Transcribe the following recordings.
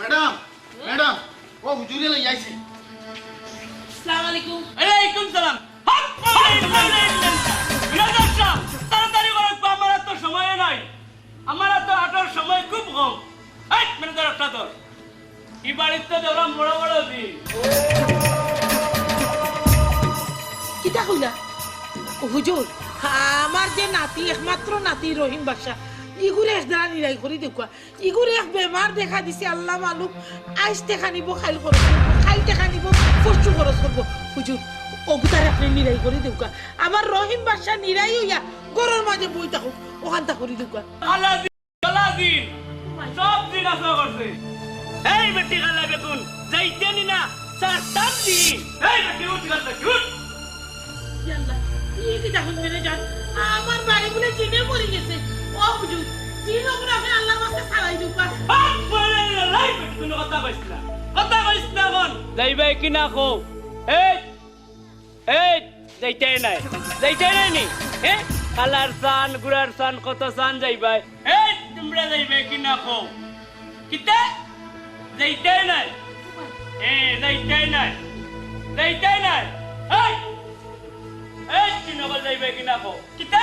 Madam madam ও হুজুরে লই আইছে। আসসালামু আলাইকুম। আলাইকুম সালাম। তাড়াতাড়ি করে আমার তো সময় নাই, আমার তো হাঁটার সময় খুব কম। ম্যানেজার একটা তোর এই বাড়িতে দেখলাম বড় বড় দিন। কিতা কইলা? হুজুর, আমার যে নাতি একমাত্র নাতি রহিম বাদশা ইগুরে একদারা নিরাই করে দেখুয়া ইগুরে এক বেমার দেখা দিছে আল্লাহ মালুম। আইস দেখা নিব খাইল খরচ করবো, খাইল দেখা নিব ফসু খরচ করবো। হুজুর অগুতার আপনি নিরাই করে দেখুয়া আমার রহিম বাদশা নিরাই হইয়া গরুর মাঝে বই থাকুক ওখানটা করে দেখুয়া। দিন সব দিন আসা করছে। এই বেটি গালা বেগুন যাইতেনি না চারটার দিন। এই বেটি উঠ গালা উঠ। আমার বাড়ি বলে চিনে পড়ে গেছে। ও হুজুর চিন ওপরে আপনি আল্লাহর রাস্তায় ছাড়াই দুপা। কথা কইস না, কথা কইস না কোন যাইবে কি না কো। এই এই যাইতে নাই, যাইতে নাই নি। কালার সান গুড়ার সান কত সান যাইবাই। এই তোমরা যাইবে কি না কো। কিতা যাইতে নাই, যাইতে নাই, যাইতে নাই। এই এই চিনগল যাইবে কি না কো। কিতা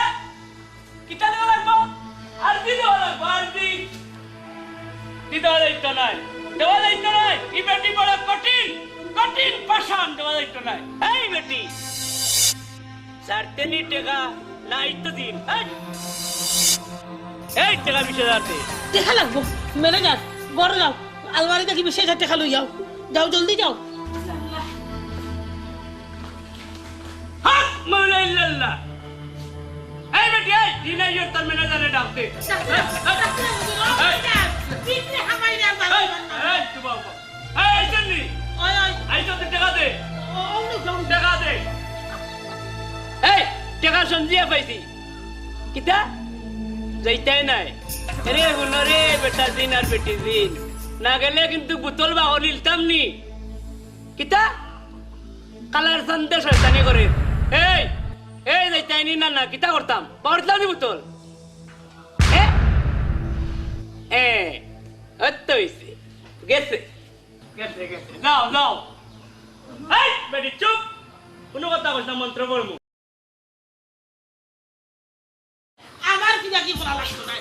কিতা দেওয়া লাগবো, আরবি দেওয়া লাগবো, আরবি দেওয়া যাইতো নাই, দেওয়া যাইতো নাই। এই বেটি বড় কঠিন কঠিন পাষাণ, দেওয়া যাইতো নাই। এই বেটি সারতেনি টাকা নাই তো দিন। এই টাকা 20,000 দে। দেখা লাগবো ম্যানেজার, বড় যাও আলমারি দেখি 20,000 টাকা লই যাও, যাও জলদি যাও। হাত মাওলাইল্লাহ। এই বেটি এই দিনে ইয়র তার ম্যানেজারে ডাক দে। এই তু বাবা এই জন্নি এই তো টাকা দে, টাকা দে। এই টাকা সঞ্জিয়া পাইছি। কিতা যাইতাই নাই রে হুনরে বেটা দিন আর বেটি দিন না গেলে কিন্তু বোতল বা হলিলতাম নি। কিতা কালার সন্দেশ শয়তানি করে। এই এই যাইতাই নি না না কিতা করতাম পারতাম নি বোতল। অত হইছে গেছে গেছে গেছে। যাও যাও। এই বেটি চুপ, কোনো কথা কইস না, মন্ত্র পড়মু। আমার কি নাকি বলা লাগতো না।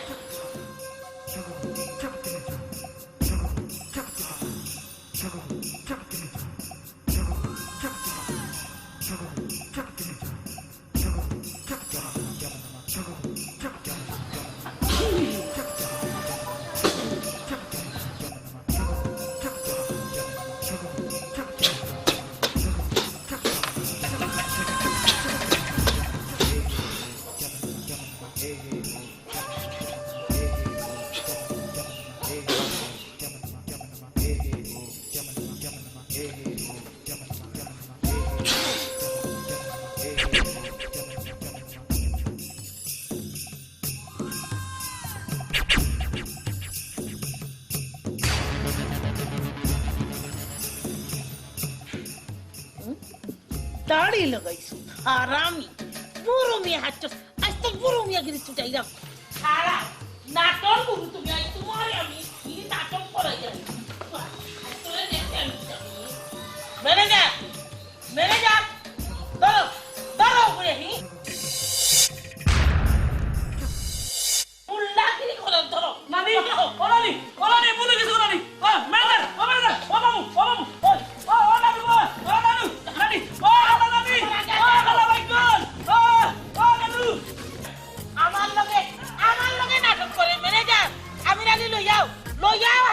দাড়ি লাগাইছো হারামি, পুরো মেয়ে হাঁটছো আজ তো পুরো মেয়ে গিয়ে ছুটাই যাও। সারা নাটক করু তুমি, আজ তোমার আমি কি নাটক করাই যাই। ম্যানেজার ম্যানেজার ধরো ধরো করে হি মুল্লাগিরি করে ধরো। নানি ওলানি ওলানি বলে কিছু নানি। ও ম্যানেজার ও ম্যানেজার ও মামু ও মামু ও ও নানি ও নানু নানি ও নানি ও নানা ভাই কোন ও ও নানু। আমার লগে নাটক করে ম্যানেজার। আমি রানি লই যাও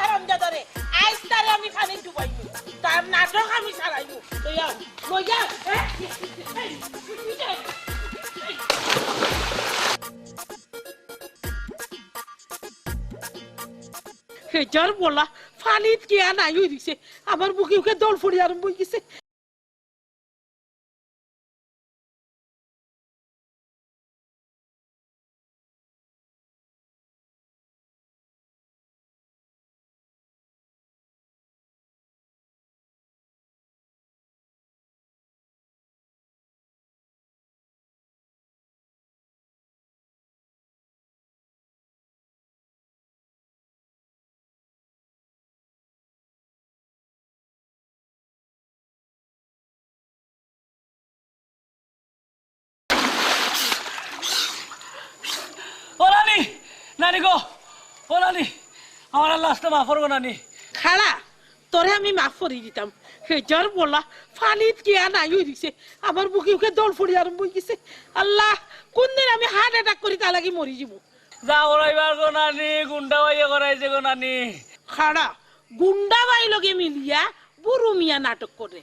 হারামজাদারে। আজ তারে আমি খালি ডুবাইবো, তার নাটক আমি সারাইবো। লই যাও হেজার বলা ফানিত কি নাই হই দিছে, আমার বুকে উকে দল ফড়ি আরম্ভ হয়ে গেছে। নানি গো ও নানি আমার লাস্টে মাফ করবো নানি খাড়া তোরে আমি মাফ করে দিতাম হেজার বলা ফানিত কিয়া নাই হয়ে দিছে আমার বুকে উকে দল ফুড়ি আরম্ভ হয়ে গেছে আল্লাহ কোন দিন আমি হার্ট অ্যাটাক করি তা লাগি মরি যাব যা করাইবার গো নানি গুন্ডা বাইয়ে করাইছে গো নানি খাড়া গুন্ডা বাই লগে মিলিয়া বুড়ো মিয়া নাটক করে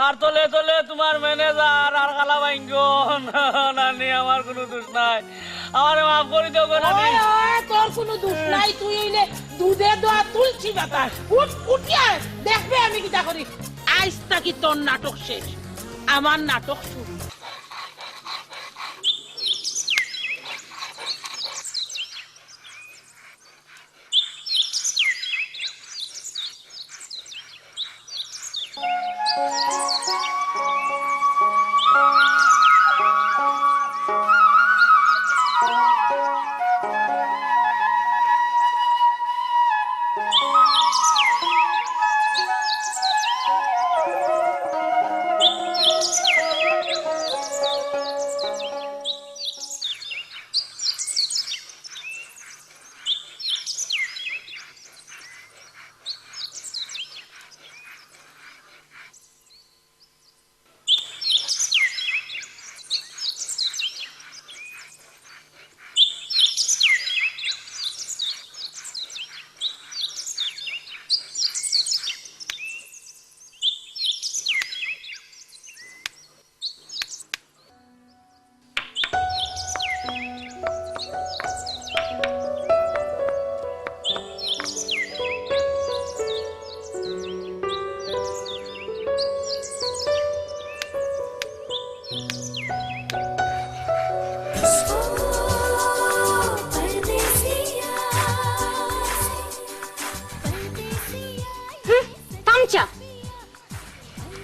আর তলে তলে তোমার ম্যানেজার আর কালা বাইঙ্গো নানি আমার কোনো দোষ নাই আমার মাফ করে দেও গো নানি ওই ওই তোর কোনো দোষ নাই তুই এলে দুধে দোয়া তুলছি বাতা উঠ উঠিয়া দেখবে আমি কিটা করি আজ তাকি তোর নাটক শেষ আমার নাটক শুরু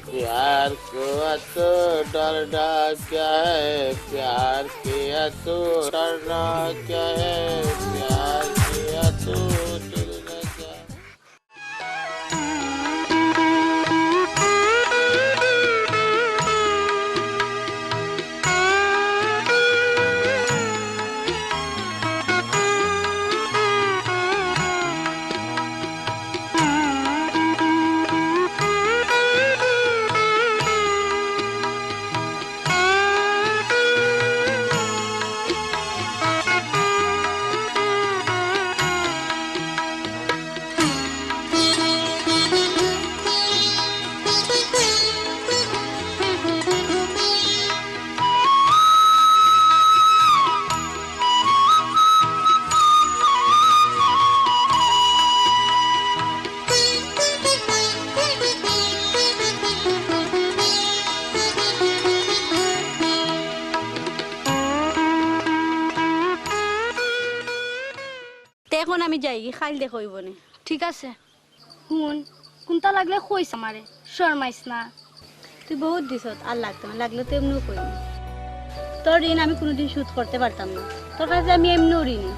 प्यार को तो डरना क्या है प्यार किया तो डरना क्या है प्यार किया तो डरना क्या এখন আমি যাই খাইল দেখইব নে ঠিক আছে শুন কোনটা লাগলে কইস আমারে শর্মাইস না তুই বহুত দিছত আর লাগতো না লাগলে তো এমনিও কই তোর ঋণ আমি কোনোদিন শোধ করতে পারতাম না তোর কাছে আমি এমনিও ঋণী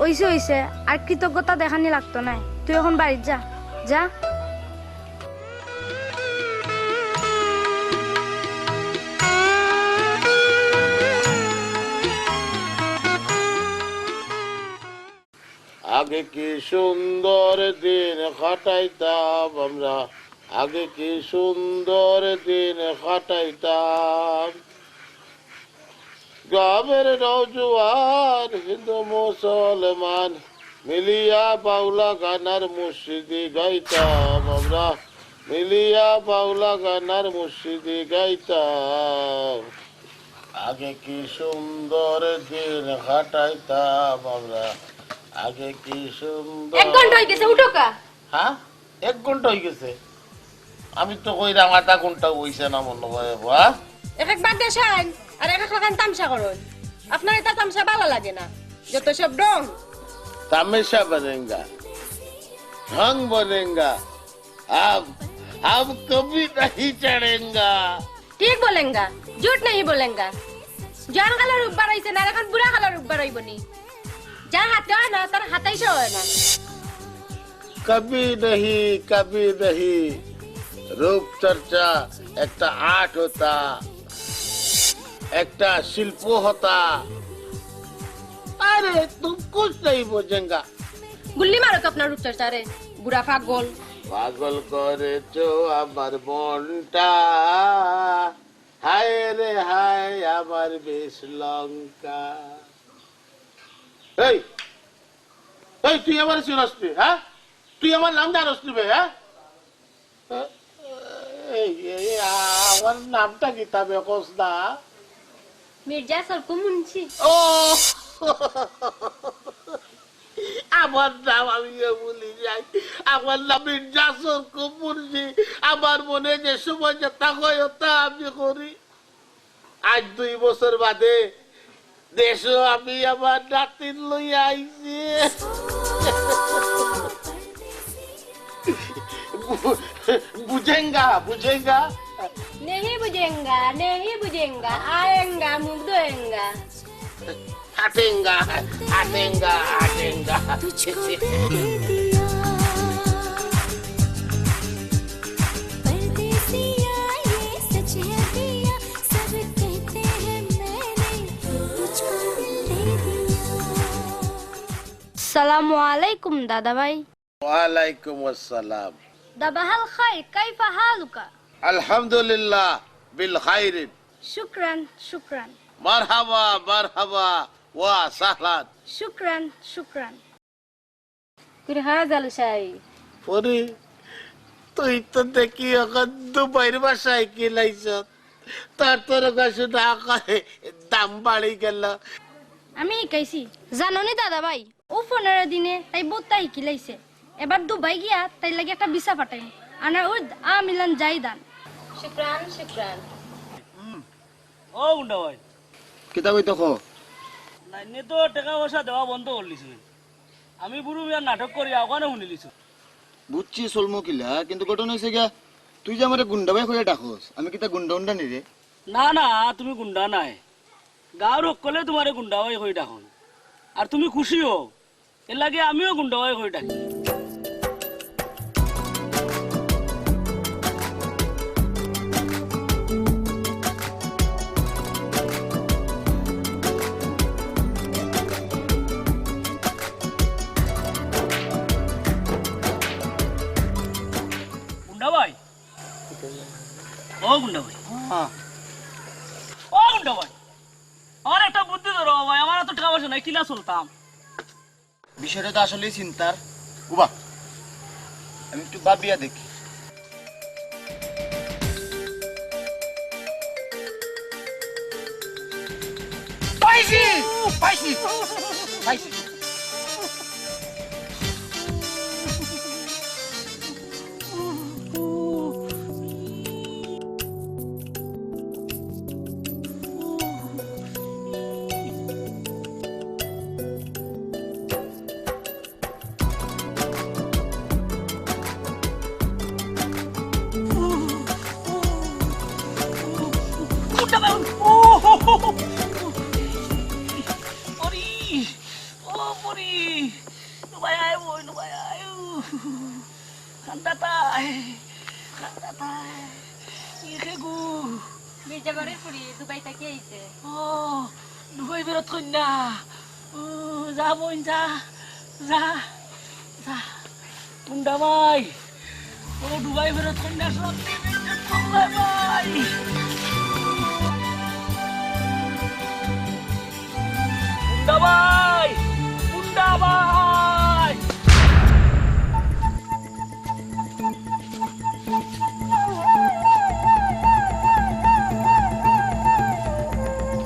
ওইসে ওইসে আর কৃতজ্ঞতা দেখানি লাগতো না তুই এখন বাড়ি যা যা আগে কি সুন্দর দিন কাটাইতাম আমরা আগে কি সুন্দর দিন কাটাইতাম গ্রামের নওজোয়ান হিন্দু মুসলমান মিলিয়া বাউলা গানার মুর্শিদি গাইতাম আমরা মিলিয়া বাউলা গানার মুর্শিদি গাইতাম আগে কি সুন্দর দিন কাটাইতাম আমরা আগে কি সুন্দর 1 ঘন্টা হই গেছে উঠো কা হ্যাঁ 1 ঘন্টা হয়ে গেছে আমি তো কইরাম আধা ঘন্টা হইছে না মনে হয় বাবা এক বাদ দেশান আর এক লাগান তামসা করুন আপনার এটা তামসা ভালো লাগে না যত সব রং तमाशा बनेगा ढंग बनेगा अब कभी नहीं चढ़ेगा ঠিক বলেঙ্গা ঝুট नहीं बोलेंगा জান কালার রূপ বাড়াইছে না এখন বুড়া কালার রূপ বাড়াইবনি যার হাতে হয় না তার হাতাইছে হয় না कभी नहीं रूप चर्चा एक आर्ट होता एक शिल्प होता अरे तुम कुछ नहीं बोझेगा গুল্লি মারো তো আপনার রূপচর্চারে বুড়া পাগল পাগল করেছো আমার মনটা হায় রে হায় আমার বেশ লঙ্কা এই এই তুই আমার চিনস নি হ্যাঁ তুই আমার নাম জানস নি বে হ্যাঁ এই এই, আমার নামটা কি তবে কোস না মির্জা সরকু মুন্সি ও আমার নাম আমি বলি যাই আমার নাম মির্জা সরকু মুন্সি আমার মনে যে সময় যেটা হয় ওটা আমি করি আজ 2 বছর বাদে দেশও আমি আমার নাতিন লইয়া আইছি বুঝেঙ্গা বুঝেঙ্গা नहीं बुझेंगा आएंगा मुख धोएंगा হাটেঙ্গা হাটেঙ্গা হাটেঙ্গা परदेसिया ये सच है पिया सब कहते हैं मैंने तुझको दिल दे दिया সালামু আলাইকুম দাদা ভাই। ওয়ালাইকুম আসসালাম দাদা হাল খাই কাইফা হালুকা? আলহামদুলিল্লাহ বিল খাইরিন শুকরান শুকরান মারহাবা মারহাবা ওয়া সাহলান শুকরান শুকরান। कुछ हाँ जालू शाही পরি তুই তো দেখি এখন দুবাইয়ের বাসায় কি লাইছ তার তোর কাছে না কয়ে দাম বাড়ি গেল আমি শিকাইছি জাননি দাদা ভাই ও 15 দিনে তাই বোতাই শিকিলাইছে এবার দুবাই গিয়া তাই লাগে একটা ভিসা পাঠাই আনার উদ আমিলান জাইদান। शुक्रान ও গুন্ডা ভাই কিতা কইতো কো নাইনে তো টাকা পয়সা দেওয়া বন্ধ করলিছে আমি বুড়ো বিয়ার নাটক করি ওখানে শুনিলিছো বুঝছি চলমু কিলা কিন্তু ঘটনা হইছে গিয়া তুই যে আমারে গুন্ডা ভাই কইয়া ডাকস আমি কিতা গুন্ডা উন্ডা নি রে না না তুমি গুন্ডা নাই গাঁৱৰ সকলে তোমারে গুন্ডা হয় কই ডাকন আর তুমি খুশি হো এর লাগে আমিও গুন্ডা হয় কই ডাকি গুন্ডা ভাই ও গুন্ডা ভাই হ্যাঁ ও গুন্ডা ভাই আমার একটা বুদ্ধি ধরো ভাই আমার তো টাকা পয়সা নাই কিলা চলতাম বিষয়টা তো আসলে চিন্তার উবা আমি একটু ভাবিয়া দেখি পাইছি পাইছি পাইছি গুন্ডা ভাই ও পরি ও পরি নুবাই আয় ওই নুবাই আয় কান্দাতাই ইহে গু मिर्जा बड़े पुरी दुबई तक आइसे ও দুবাই বেরোত কই না যা বোন যা যা যা গুন্ডা ভাই ও দুবাই বেরোত কই না সব ভাই গুন্ডা ভাই গুন্ডা ভাই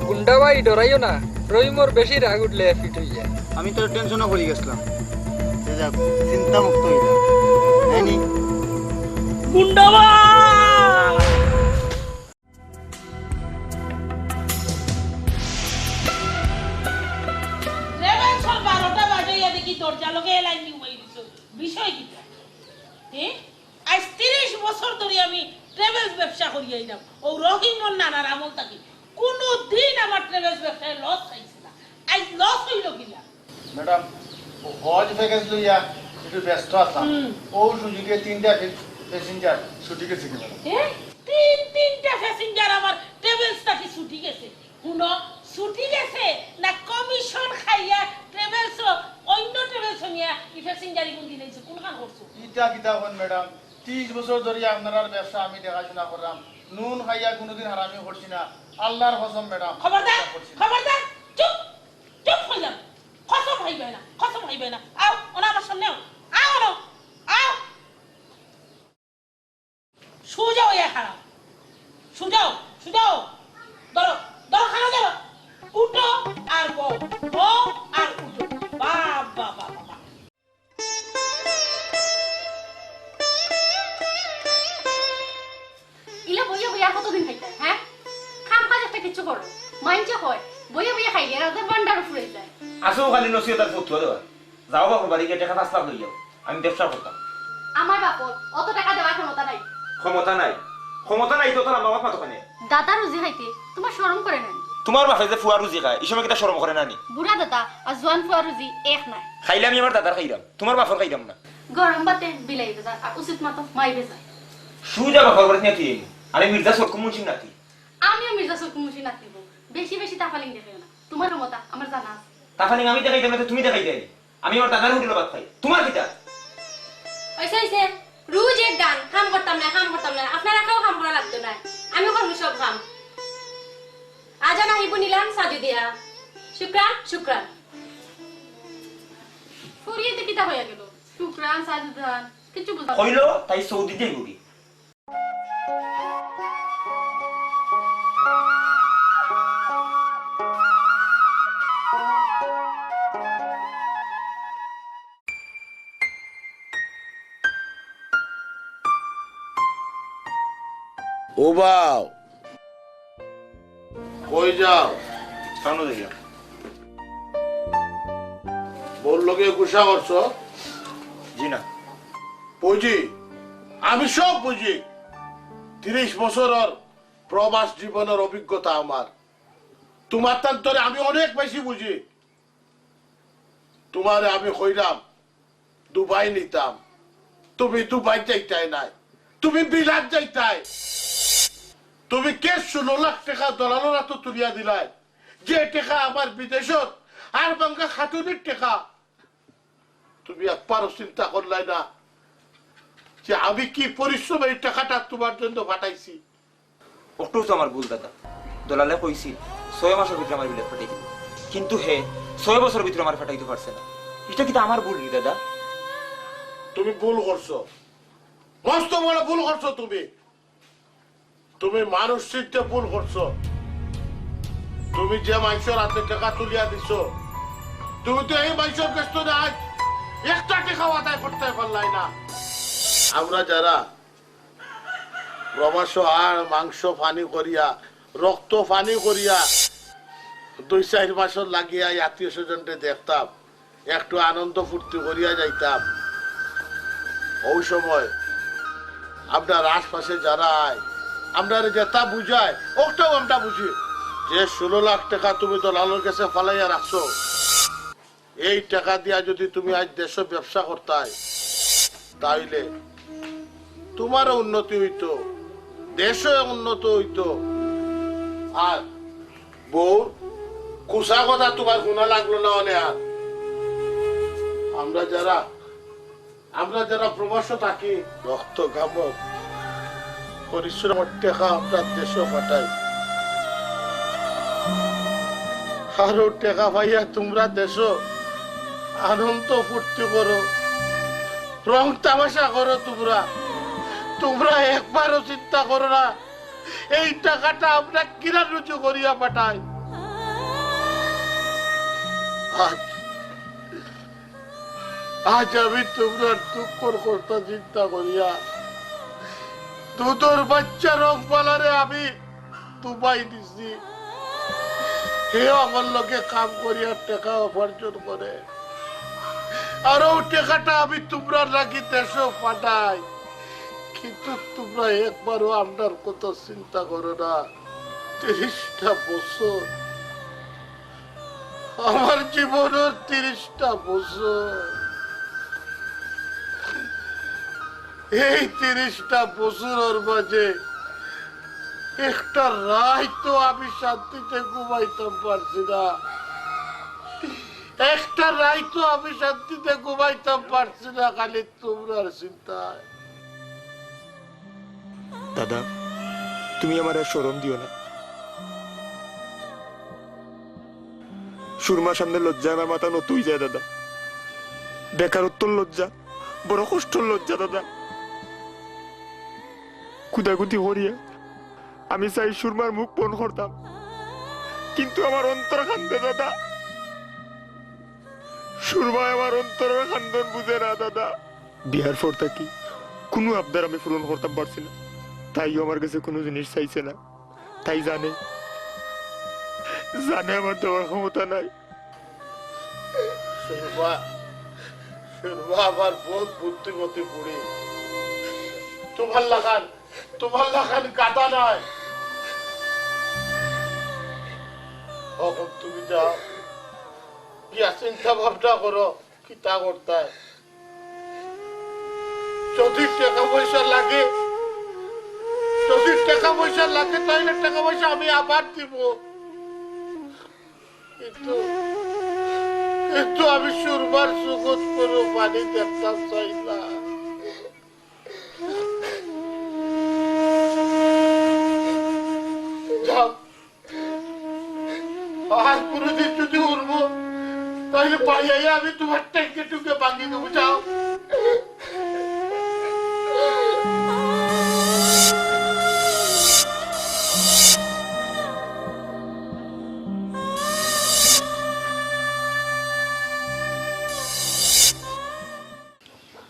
গুন্ডা ভাই ডরাইও না রহিমর বেশি রাগ উঠলে ফিট হয়ে যায়। আমি তোর টেনশনও পড়ে গেছিলাম সে যাক চিন্তা মুক্ত হইলাম নাইনি গুন্ডা ভাই রেবেন সর 12টা বাজে ইয়া দেখি দরজা লগে লাইন নি হই দিছো বিষয় কি আজ 30 বছর ধরে আমি ট্রাভেলস ব্যবসা করি আইলাম ও রহিমর নানার আমল থাকি কোন দিন আমার ট্রাভেলস ব্যবসায় লস খাইছে না আজ লস হইল কিলা ম্যাডাম হজ প্যাকেজ লইয়া একটু ব্যস্ত আছেন ও সুযোগে 3টা প্যাসেঞ্জার ছুটি গেছে কিনা তিনটা প্যাসেঞ্জার আমার ট্রাভেলস থাকি ছুটি গেছে শুনো ছুটি গেছে না কমিশন খাইয়া ট্রাভেলস অন্য ট্রাভেলস নিয়া প্যাসেঞ্জারি কোন দিন আইছে কোন কাম করছো ইটা কিতা হন ম্যাডাম 30 বছর ধরে আপনার ব্যবসা আমি দেখাশোনা করলাম নুন খাইয়া কোনোদিন হারামি করছি না আল্লাহর কসম ম্যাডাম খবরদার খবরদার চুপ চুপ হয়ে যান কসম হইবে না আও ওনা আমার সামনে আও আও আও সুজাও ইয়া খারাপ সুজাও ধরো খানা ধরো উঠো আর বউ আর উঠো বাবা ইলা বইয়া বইয়া কতদিন খাইতে হ্যাঁ খাম কাজ একটা কিছু করো মাইনছে হয় বইয়া বইয়া খাইলে রাতে বান্ডার ফুরে যায় আসো খালি নসিহত আর ফতুয়া দেওয়া যাও বাপর বাড়ি গিয়ে টাকা 5 লাখ লই যাও আমি ব্যবসা করতাম আমার বাপর অত টাকা দেওয়ার ক্ষমতা নাই ক্ষমতা নাই তো তোর আমার বাপ মাতো কানে দাদা রুজি খাইতে তোমার শরম করে নাই তোমার বাপে যে ফুয়া রুজি খায় এই সময় কিটা শরম করে না নি বুড়া দাদা আর জোয়ান ফুয়া রুজি এক নাই খাইলে আমি আমার দাদার খাইলাম তোমার বাপর খাইলাম না গরম বাতে বিলাই বেজার আর উচিত মতো মাই বেজার সুজা বাপর বাড়ি নিয়ে তুই আমি মির্জা সরকু মুন্সি নাতি আমিও মির্জা সরকু মুন্সি নাতিব বেশি বেশি তাফালিং দেখে না তোমার ক্ষমতা আমার জানা আছে তাহলে আমি দেখাইতাম না তুমি দেখাইতে আমি আমার দাদার হোটেলে ভাত খাই তোমার কিটা হইছে রোজ এক গান কাম করতাম না আপনারা কেউ কাম করা লাগতো না আমি করবো সব কাম আজান আহিব নিলাম সাজু দিয়া শুক্রান ফুরিয়েতে কিতা হইয়া গেল শুক্রান সাজুদান কিছু বুঝা কইলো তাই সৌদিতে ঘুরি ও বাও কই যাও সামনে দেখিয়া বললো কে গুসা করছো জি না বুঝি আমি সব বুঝি 30 বছরের প্রবাস জীবনের অভিজ্ঞতা আমার তোমার তান্তরে আমি অনেক বেশি বুঝি তোমারে আমি কইলাম দুবাই নিতাম তুমি দুবাই যাইতাই নাই তুমি বিলাত যাইতাই তুমি কে 16 লাখ টাকা দলালরা তো তুলিয়া দিলাই যে টাকা আমার বিদেশত আর বাঙ্গা খাতুনের টাকা তুমি একবারও চিন্তা করলাই না যে আমি কি পরিশ্রম এই টাকাটা তোমার জন্য পাঠাইছি ওটাও তো আমার ভুল দাদা দলালে কইছি 6 মাসের ভিতরে আমার বিলেত ফাটাই দিব কিন্তু হে 6 বছরের ভিতরে আমার ফাটাইতে পারছে না এটা কি আমার ভুল নি দাদা তুমি ভুল করছো মস্ত বড় ভুল করছো তুমি মানুষ চিনতে ভুল করছো তুমি যে মানুষের হাতে টাকা তুলিয়া দিছো তুমি তো এই মানুষের কাছ থেকে আজ একটা টাকা আদায় করতে পারলাই না আমরা যারা প্রবাস আর মাংস পানি করিয়া রক্ত পানি করিয়া 2-4 মাস লাগিয়া আত্মীয় স্বজনকে দেখতাম একটু আনন্দ ফুর্তি করিয়া যাইতাম ওই সময় আপনার আশপাশে যারা আমরা যেটা বুঝায় ওটাও আমরা বুঝি যে 16 লাখ টাকা তুমি তো লালুর কাছে ফালাইয়া রাখছো এই টাকা দিয়া যদি তুমি আজ দেশে ব্যবসা করতাই তাইলে তোমারও উন্নতি হইতো দেশে উন্নত হইতো আর বউ কুসা কথা তোমার গুণা লাগলো না অনেক আমরা যারা প্রবাস থাকি রক্ত ঘামক পরিশ্রমের টাকা আমরা দেশে পাঠাই আরো টাকা পাইয়া তোমরা দেশ আনন্দ ফুর্তি করো রং তামাশা করো তোমরা একবারও চিন্তা করো না এই টাকাটা আমরা কিনা রুজু করিয়া পাঠাই আজ আমি তোমরা দুঃখর কথা চিন্তা করিয়া দুধর বাচ্চা রং পালারে আমি দুবাই দিছি হে আমার লোকে কাম করিয়া টাকা উপার্জন করে আর ও টাকাটা আমি তোমরা লাগি দেশে পাঠাই কিন্তু তোমরা একবারও আপনার কথা চিন্তা করো না 30টা বছর আমার জীবনের 30টা বছর এই 30টা বছরের মাঝে একটা রাত তো আমি শান্তিতে ঘুমাইতাম পারছি না, একটা রাত তো আমি শান্তিতে ঘুমাইতাম পারছি না, খালি তোমরার চিন্তায়। দাদা তুমি আমার আর শরম দিও না। সুরমার সামনে লজ্জা আমার মাথা নতুই যায় দাদা। বেকারত্বর লজ্জা, বড় কষ্টর লজ্জা দাদা। কুদাকুতি হরিয়া আমি চাই সুরমার মুখ পণ করতাম, কিন্তু আমার অন্তর কান্দে দাদা। সুরমা আমার অন্তরের কান্দন বুঝে না দাদা। বিয়ার পর থাকি কোনো আবদার আমি পূরণ করতে পারছি না, তাইও আমার কাছে কোনো জিনিস চাইছে না। তাই জানে জানে আমার দেওয়ার ক্ষমতা নাই। সুরমা, সুরমা আমার বহুত বুদ্ধিমতী বুড়ি, তোমার লাগান কাটা নয়। এখন তুমি যাও, গিয়া চিন্তা ভাবনা করো কি তা করতে। যদি টাকা পয়সা লাগে তাহলে টাকা পয়সা আমি আবার দিব, কিন্তু আমি সুরমার সুগত কোনো পানি দেখতে চাই না। যাও, আর কোনদিন যদি উঠবো তাহলে পাইয়া আমি তোমার ট্যাঙ্কে টুকে ভাঙি দেবো। যাও।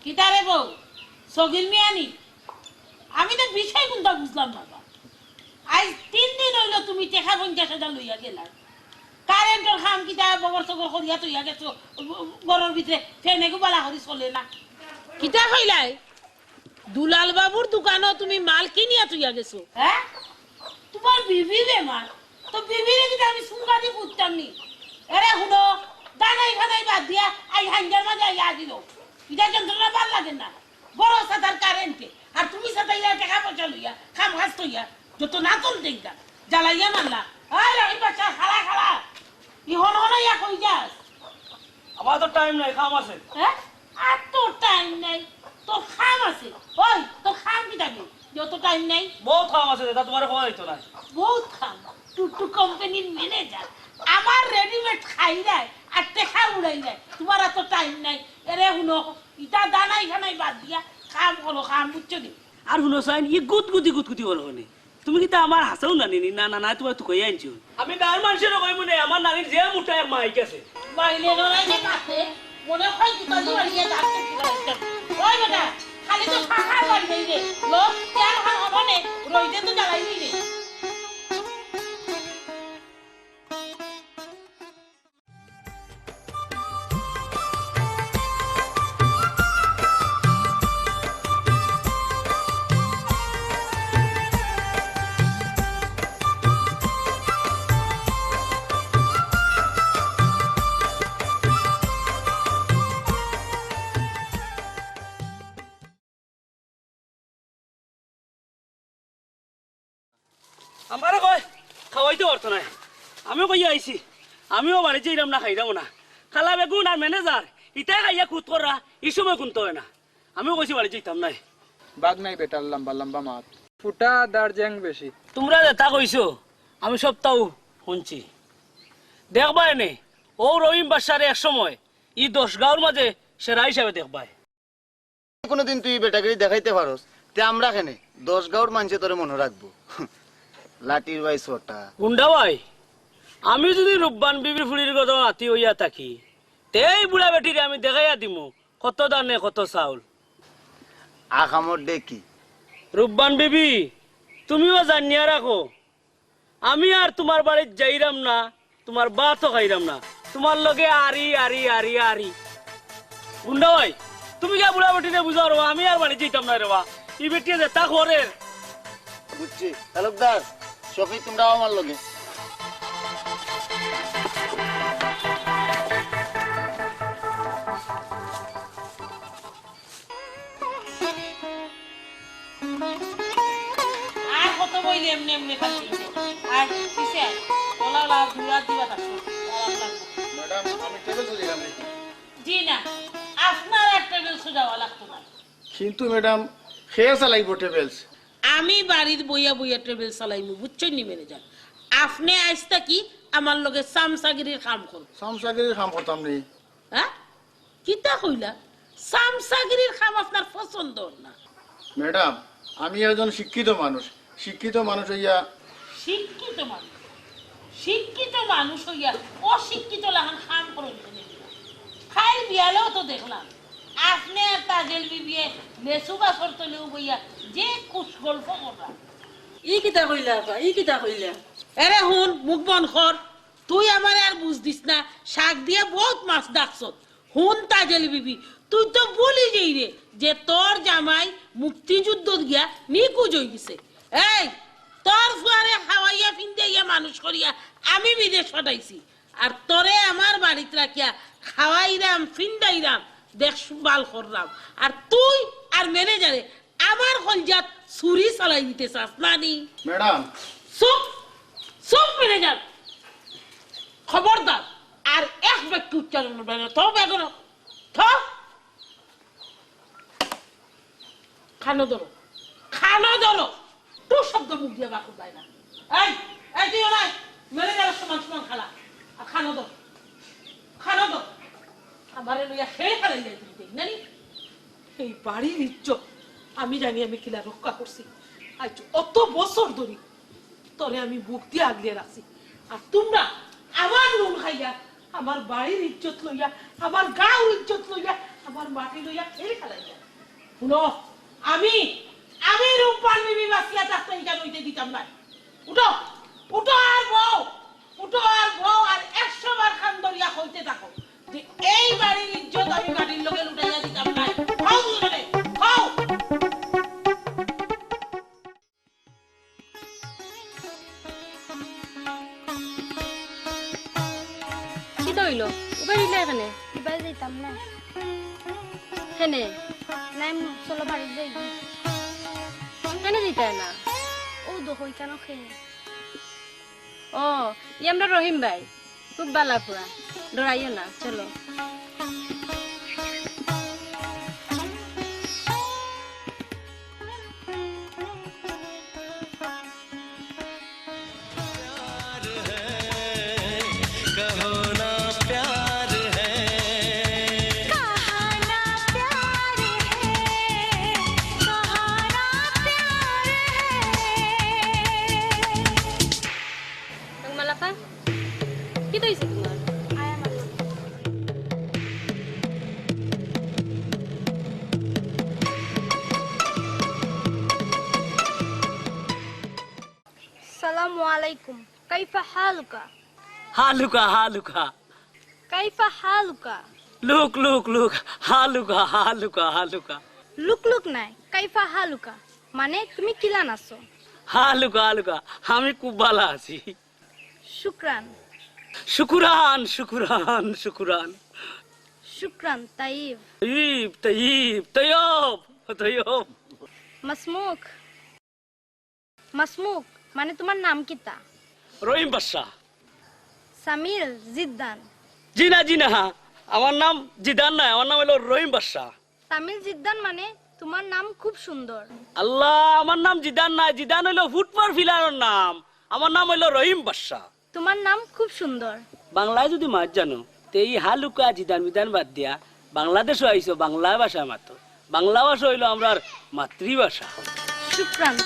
কিতারে বউ সগিল মিয়ানি, আমি তো বিষয় কোনটা বুঝলাম না। আজ 3 দিন হইল তুমি টেকা 50,000 লইয়া গেলা, কারেন্টের খাম কিতা বগর সগর করিয়া তৈয়া গেছো, গরর ভিতরে ফেনে গুবালা করি চলে না। কিতা কইলাই দুলাল বাবুর দোকানও তুমি মাল কিনিয়া তৈয়া গেছো? হ্যাঁ, তোমার বিবি বেমার, তো বিবিরে কিতা আমি সুঙ্গা দিয়ে পুঁততাম নি? এরে হুনো দানাই খানাই বাদ দিয়া আই হাঙ্গার মাঝে আইয়া দিল, এটা যন্ত্রণা ভাল লাগে না? বড় সাতার কারেন্টে আর তুমি সাতাইয়া টাকা পয়সা লইয়া খাম হাস তৈয়া যত না চল দেখা জ্বালাইয়া মারলা। আয় রহিম বাচ্চা খালা খালা ইহন হনাইয়া কই যাস? আমার তো টাইম নাই, কাম আছে। হ্যাঁ, আর তোর টাইম নাই? তোর খাম আছে? ওই তোর খাম কি থাকবে যত টাইম নাই? বহুত কাম আছে দাদা, তোমার খবর হইতো না। বহুত খাম। টুটু কোম্পানির ম্যানেজার আমার রেডিমেড খাই দেয় আর টেকা উড়াই দেয়, তোমার এত টাইম নাই। এরে শুনো, ইটা দানাই খানাই বাদ দিয়া কাম করো, কাম বুঝছো নি? আর শুনো সাইন ই গুতগুতি করো নি, তুমি কি আমার হাসাও নানি না? না না, তোমার তো কই আনছো। আমি গাঁর মানুষের কই মনে আমার নানির যে মুঠা এক মাইক আছে বাইরে লড়াই যে কাছে মনে হয় কি তাদের বাড়িয়ে যাচ্ছে। ওই বেটা খালি তো ফাঁকা বাড়ি নেই রে, লোক চার হার হবনে রইতে তো জ্বালাই নি রে। আমারে কয় খাওয়াইতে পারতো না, আমিও কই আইছি, আমিও বাড়ি যাইলাম না, খাইলাম না। খালা বেগুন আর ম্যানেজার ইটাই খাইয়া খুঁত করা এই সময় কুনতে হয় না, আমিও কইছি বাড়ি যাইতাম নাই। বাঘ নাই বেটার লম্বা লম্বা মাত, ফুটা দার জ্যাং বেশি। তোমরা যেটা কইছো আমি সবটাও শুনছি। দেখবা এনে ও রহিম বাসারে এক সময় ই 10 গাঁওর মাঝে সেরা হিসাবে দেখবাই। কোনোদিন তুই বেটাগিরি দেখাইতে পারোস তে আমরা কেনে 10 গাঁওর মানুষে তোরে মনে রাখবো। লাঠির ভাই ছোটা গুন্ডা ভাই, আমি যদি রূপবান বিবির ফুলির কথা নাতি হইয়া থাকি তেই বুড়া বেটিরে আমি দেখাইয়া দিমু কত দানে কত চাউল। আখামর দেখি রূপবান বিবি, তুমিও জানিয়া রাখো আমি আর তোমার বাড়ির যাইরাম না, তোমার বাতও খাইরাম না, তোমার লগে আরি আরি আরি আরি। গুন্ডা ভাই, তুমি যা বুড়া বেটিরে বুঝাও রে, আমি আর বাড়ি যাইতাম না রে বা, ই বেটিয়ে যেটা করে। বুঝছি তালুকদার, শফিক তোমরা আমার লগে। আর কত কত বই এমনি এমনি খাচ্ছিছে আর কিসে ওলা ওলা দুয়া দিবা থাকো ম্যাডাম আমি টেবিল সাজাইলাম নাকি? জি না আপনার আর টেবিল সুজাওয়া লাগতো না কিন্তু ম্যাডাম খেয়ে চালাইব টেবিলস। আমি বাড়ির বইয়া বইয়া টেবিল চালাইমু বুঝছেন নি ম্যানেজার আপনি আইসতা কি আমার লগে সামসাগিরির কাম করো সামসাগিরির কাম করতাম নি। হ্যাঁ কিতা কইলা সামসাগিরির কাম আপনার পছন্দ না ম্যাডাম আমি একজন শিক্ষিত মানুষ হইয়া শিক্ষিত মানুষ হইয়া অশিক্ষিত লাহান কাম করো খাই বিয়ালেও তো দেখলাম আপনি আর তাজেল বিবিয়ে লেসু বাসর তলেও বইয়া যে কুশ গল্প করলাম ই কিতা কইলা এরে হুন মুখ বন কর তুই আমার আর বুঝ দিস না শাক দিয়ে বহুত মাছ ডাকছ হুন তাজেল বিবি তুই তো বলি যাই রে যে তোর জামাই মুক্তিযুদ্ধ গিয়া নিকুজ হয়ে গেছে এই তোর ফুয়ারে খাওয়াইয়া ফিন্দাইয়া মানুষ করিয়া আমি বিদেশ পাঠাইছি আর তোরে আমার বাড়িতে রাখিয়া খাওয়াইরাম ফিন্দাইরাম দেখ বাল করলাম আর তুই আর ম্যানেজারে আমার কলজাত ছুরি চালাই দিতে চাস নানি ম্যাডাম চুপ ম্যানেজার খবরদার আর এক ব্যক্তি উচ্চারণ করবে না তো বেগুন খানো ধরো তোর শব্দ মুখ দিয়ে বাকুর পায় না এই তুই নাই ম্যানেজারের সমান সমান খালা আর খানো ধর আমারে লইয়া খেয়ে ফেলাই যাই তুই জানি এই বাড়ির ইজ্জত আমি জানি আমি কিলা রক্ষা করছি আজ অত বছর ধরে তরে আমি বুক দিয়ে আগলে রাখছি আর তোমরা আমার নুন খাইয়া আমার বাড়ির ইজ্জত লইয়া আমার গাঁর ইজ্জত লইয়া আমার মাটি লইয়া খেয়ে ফেলাই যায় শুনো আমি রূপবান বিবি বাসিয়া থাকতে এটা লইতে দিতাম না উঠো আর বউ আর 100 বার খান ধরিয়া কইতে থাকো যে এই বাড়ির ইজ্জত আমি গাড়ির লগে লুটাইয়া দিতাম না খাও দুজনে খাও কি দইলো উগাইলে এখানে এবার যাইতাম না হেনে নাই চলো বাড়ি যাই হেনে দিতে না ও দোহই কেন খেয়ে ও ই আমরা রহিম ভাই খুব বালা পুরা ডরাইও না চলো মালাফা কি দইছে তোমার সালামু আলাইকুম কাইফা হালুকা হালুকা কাইফা হালুকা লুক হালুকা লুক নাই কাইফা হালুকা মানে তুমি কিলা নাছো হালুকা আমি খুব ভালো আছি শুকরান শুকরান তাইব তৈব মাসমুক মানে তোমার নাম কিতা রহিম বাদশা সামিল জিদ্দান জিনা আমার নাম জিদান নয় আমার নাম হলো রহিম বাদশা তামিল জিদ্দান মানে তোমার নাম খুব সুন্দর আল্লাহ আমার নাম জিদান নয় জিদান হইলো ফুটবল ফিলারের নাম আমার নাম হইলো রহিম বাদশা তোমার নাম খুব সুন্দর বাংলায় যদি মাছ জানো তো এই হালুকা জিদান বিদান বাদ দিয়া বাংলাদেশও আইসো বাংলা ভাষা মাত্র বাংলা ভাষা হইলো আমরার মাতৃভাষা শুকরান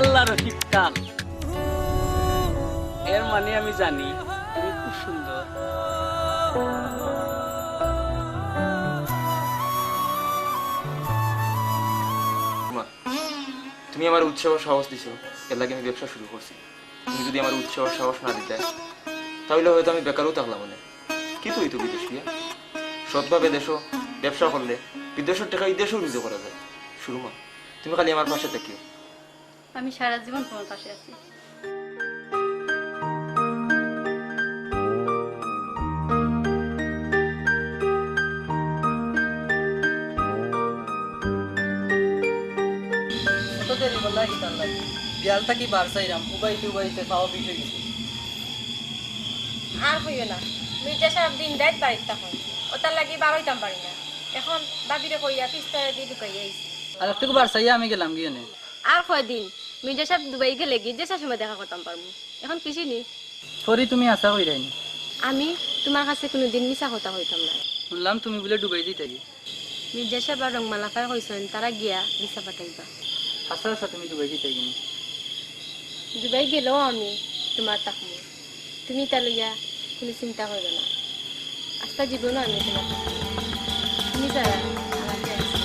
আল্লাহ রহিতা এর মানে আমি জানি তুমি খুব সুন্দর তুমি আমার উৎসাহ সাহস দিছো এর লাগে আমি ব্যবসা শুরু করছি তুমি যদি আমার উৎসাহ সাহস না দিতে তাহলে হয়তো আমি বেকারও থাকলাম মনে কি তুই তো বিদেশ গিয়া সৎভাবে দেশও ব্যবসা করলে বিদেশের টাকা এই দেশেও রুজু করা যায় শুরু মা তুমি খালি আমার পাশে থাকিও আমি সারা জীবন তোমার পাশে আছি দেরি করলা হিতার লাগে বিয়াল থাকি বার চাইরাম উবাইতে উবাইতে পাওয়া বিষয় গেছে আর হইও না মির্জা সাহেব দিন রাত বাড়িতে তখন ওটার লাগি বার হইতাম পারি না এখন দাবিরে কইয়া পিস্তারে দিয়ে ঢুকাইয়া আইছি আর একটু বার চাইয়া আমি গেলাম গিয়ে নে আর কয়দিন মির্জা সাহেব দুবাই গেলে গিয়ে যে সময় দেখা করতাম পারবো এখন কিছু নি ফরি তুমি আশা কইরাইনি আমি তোমার কাছে কোনোদিন মিছা কথা হইতাম না শুনলাম তুমি বলে ডুবাই দিতে মির্জা সাহেব আর রংমালাকার কইছেন তারা গিয়া দিশা পাঠাইবা আশা আশা তুমি ডুবাই দিতে গিয়ে দুবাই গেলেও আমি তোমার তাকমু তুমি তা লইয়া কোনো চিন্তা করবে না আস্তা জীবনও আমি তোমার থাকবো। তুমি যারা আমার কাছে আছো।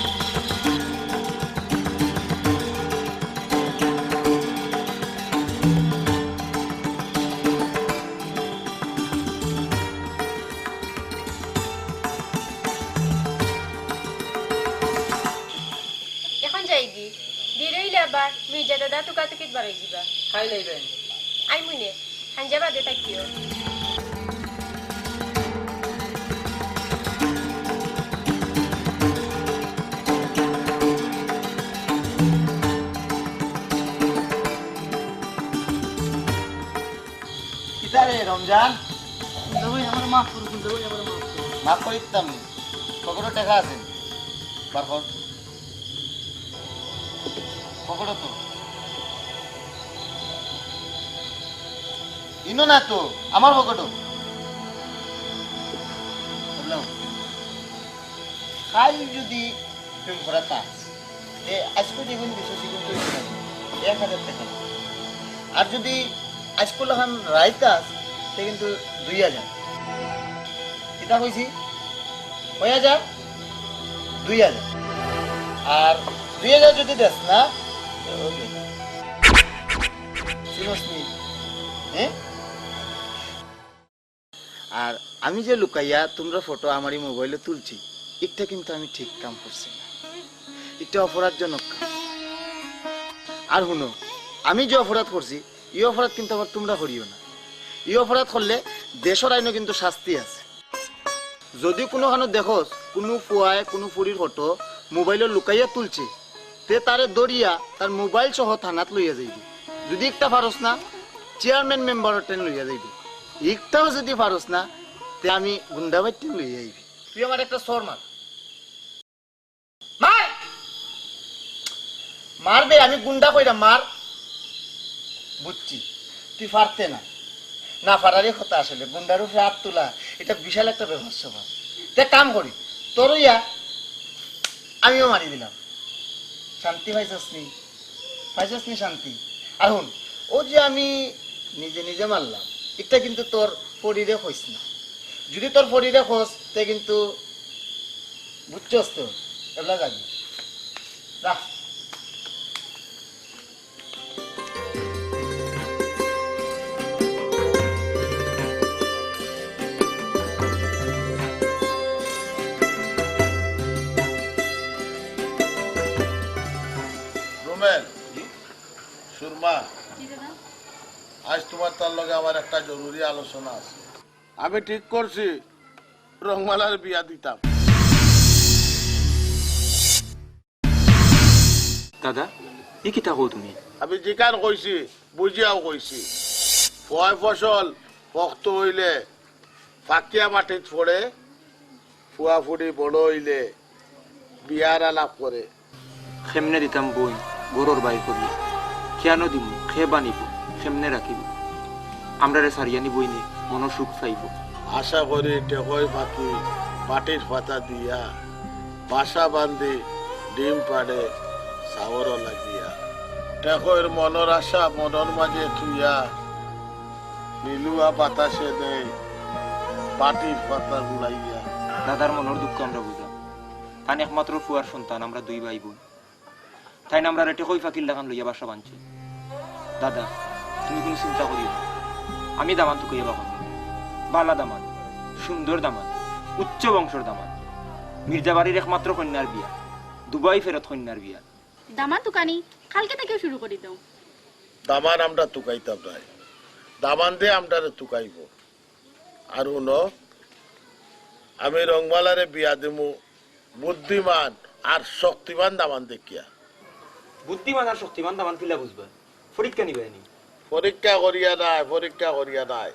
এখন যাই গি দিলে আবার মির্জা দাদা টুকা টুকিত বাড়াই দিবা খাই লাইবেন আই মুনে হাঞ্জা বাদে থাকিও কিতারে রমজান গুন্ডাবাই আমার মাফ করুন গুন্ডাবাই আমার মাফ করুন মাফ করে দিতাম কখনো টাকা আছে বার কর কখনো তো ইনো না তো আমার পকেটও বললাম খাই যদি প্রেম করা তা আজকে দেখুন বিশেষ 1000 টাকা আর যদি আজকে লাগান রাইতাস সে কিন্তু 2000 এটা কইছি 1000 2000 আর 2000 যদি দেস না সিরিয়াসলি হ্যাঁ আর আমি যে লুকাইয়া তোমরা ফটো আমারই মোবাইলে তুলছি এটা কিন্তু আমি ঠিক কাম করছি না এটা অপরাধজনক কাম আর শুনো আমি যে অপরাধ করছি এই অপরাধ কিন্তু আবার তোমরা করিও না এই অপরাধ করলে দেশের আইনও কিন্তু শাস্তি আছে যদি কোনোখানে দেখোস কোনো ফুয়ায় কোনো ফুরির ফটো মোবাইলে লুকাইয়া তুলছে তে তারে দরিয়া তার মোবাইল সহ থানাত লইয়া যাইবি যদি একটা পারস না চেয়ারম্যান মেম্বারের ট্রেন লইয়া যাইবি একটাও যদি পারস না তে আমি গুন্ডাবাই ট্রেন লইয়া যাইবি তুই আমার একটা সর মার মার মার দে আমি গুন্ডা কইরা মার বুঝছি তুই পারতে না না পারারই কথা আসলে গুন্ডার উপরে হাত তোলা এটা বিশাল একটা ব্যবস্থা তে কাম করি তোর ইয়া আমিও মারি দিলাম শান্তি পাইছস নি শান্তি আর হুন ও যে আমি নিজে নিজে মারলাম এটা কিন্তু তোর শরীরে হইস না যদি তোর শরীরে খোঁজ তে কিন্তু বুঝছস তো এগুলা যাবি রাখ সুরমা আজ তোমার তার লগে আমার একটা জরুরি আলোচনা আছে আমি ঠিক করছি রংমালার বিয়া দিতাম দাদা ই কিতা কও তুমি আমি যেখান কইছি বুঝিয়াও কইছি ফয় ফসল শক্ত হইলে ফাঁকিয়া মাটিত পড়ে ফুয়া ফুড়ি বড় হইলে বিয়ার আলাপ করে খেমনে দিতাম বই গরুর বাই করি কেন দিব খে বানিব খেমনে রাখিব আমরা রে সারিয়ানি বই নে মন সুখ চাইব আশা করি টেকই পাখি মাটির পাতা দিয়া বাসা বান্ধি ডিম পাড়ে চাওর লাগিয়া টেকইর মনের আশা মনের মাঝে থুইয়া নিলুয়া বাতাসে দেয় মাটির পাতা উড়াইয়া দাদার মনের দুঃখ আমরা বুঝলাম তান একমাত্র ফুয়ার সন্তান আমরা দুই ভাই বোন তাই না আমরা রেটে কই ফাঁকির লাগান লইয়া বাসা বাঁধছি দাদা তুমি কোনো চিন্তা করিও না আমি দামান তো কইয়া বাবা বালা দামান সুন্দর দামান উচ্চ বংশর দামান মির্জাবাড়ির একমাত্র কন্যার বিয়া দুবাই ফেরত কন্যার বিয়া দামা দোকানি কালকে থেকেও শুরু করে দাও দামান আমরা তুকাইতাম নাই দামান দিয়ে আমরা তুকাইব আর উনো আমি রংমালারে বিয়া দিমু বুদ্ধিমান আর শক্তিমান দামান দেখিয়া বুদ্ধিমান আর শক্তিমান দামান কিলা বুঝবা পরীক্ষা নিবে নি পরীক্ষা করিয়া নাই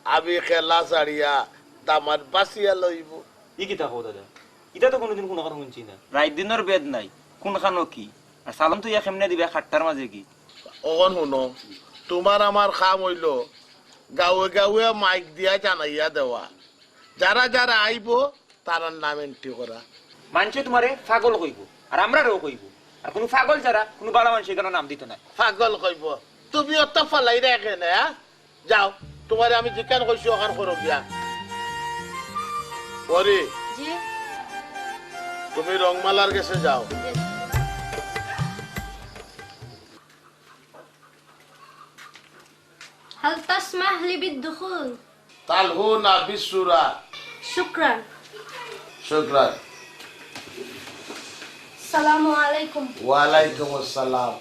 আমি খেলা ছাড়িয়া দামান বাঁচিয়া লইব। ই কিতা হো দাদা ইটা তো কোনোদিন কোনো কথা শুনছি না। রাত দিনের বেদ নাই কোন খানো কি আর সালাম তো ইয়া কেমনে দিবে খাট্টার মাঝে কি অকন শুনো, তোমার আমার কাম হইল গাঁৱে গাঁৱে মাইক দিয়া জানাইয়া দেওয়া, যারা যারা আইব তার নাম এন্ট্রি করা। মানুষে তোমারে পাগল কইব আর আমরাও কইব, আর কোনো পাগল যারা কোনো বালা মানুষ এখানে নাম দিত না। পাগল কইব তুমি অত ফালাই রেখে না। যাও তোমারে আমি জিজ্ঞান করছি ওখান করো গিয়া। পরে জি তুমি রংমালার কাছে যাও। هل تسمح لي بالدخول؟ তালহুনা বিসুরা। شكرا. শুকরান। السلام عليكم. ওয়ালাইকুম আসসালাম।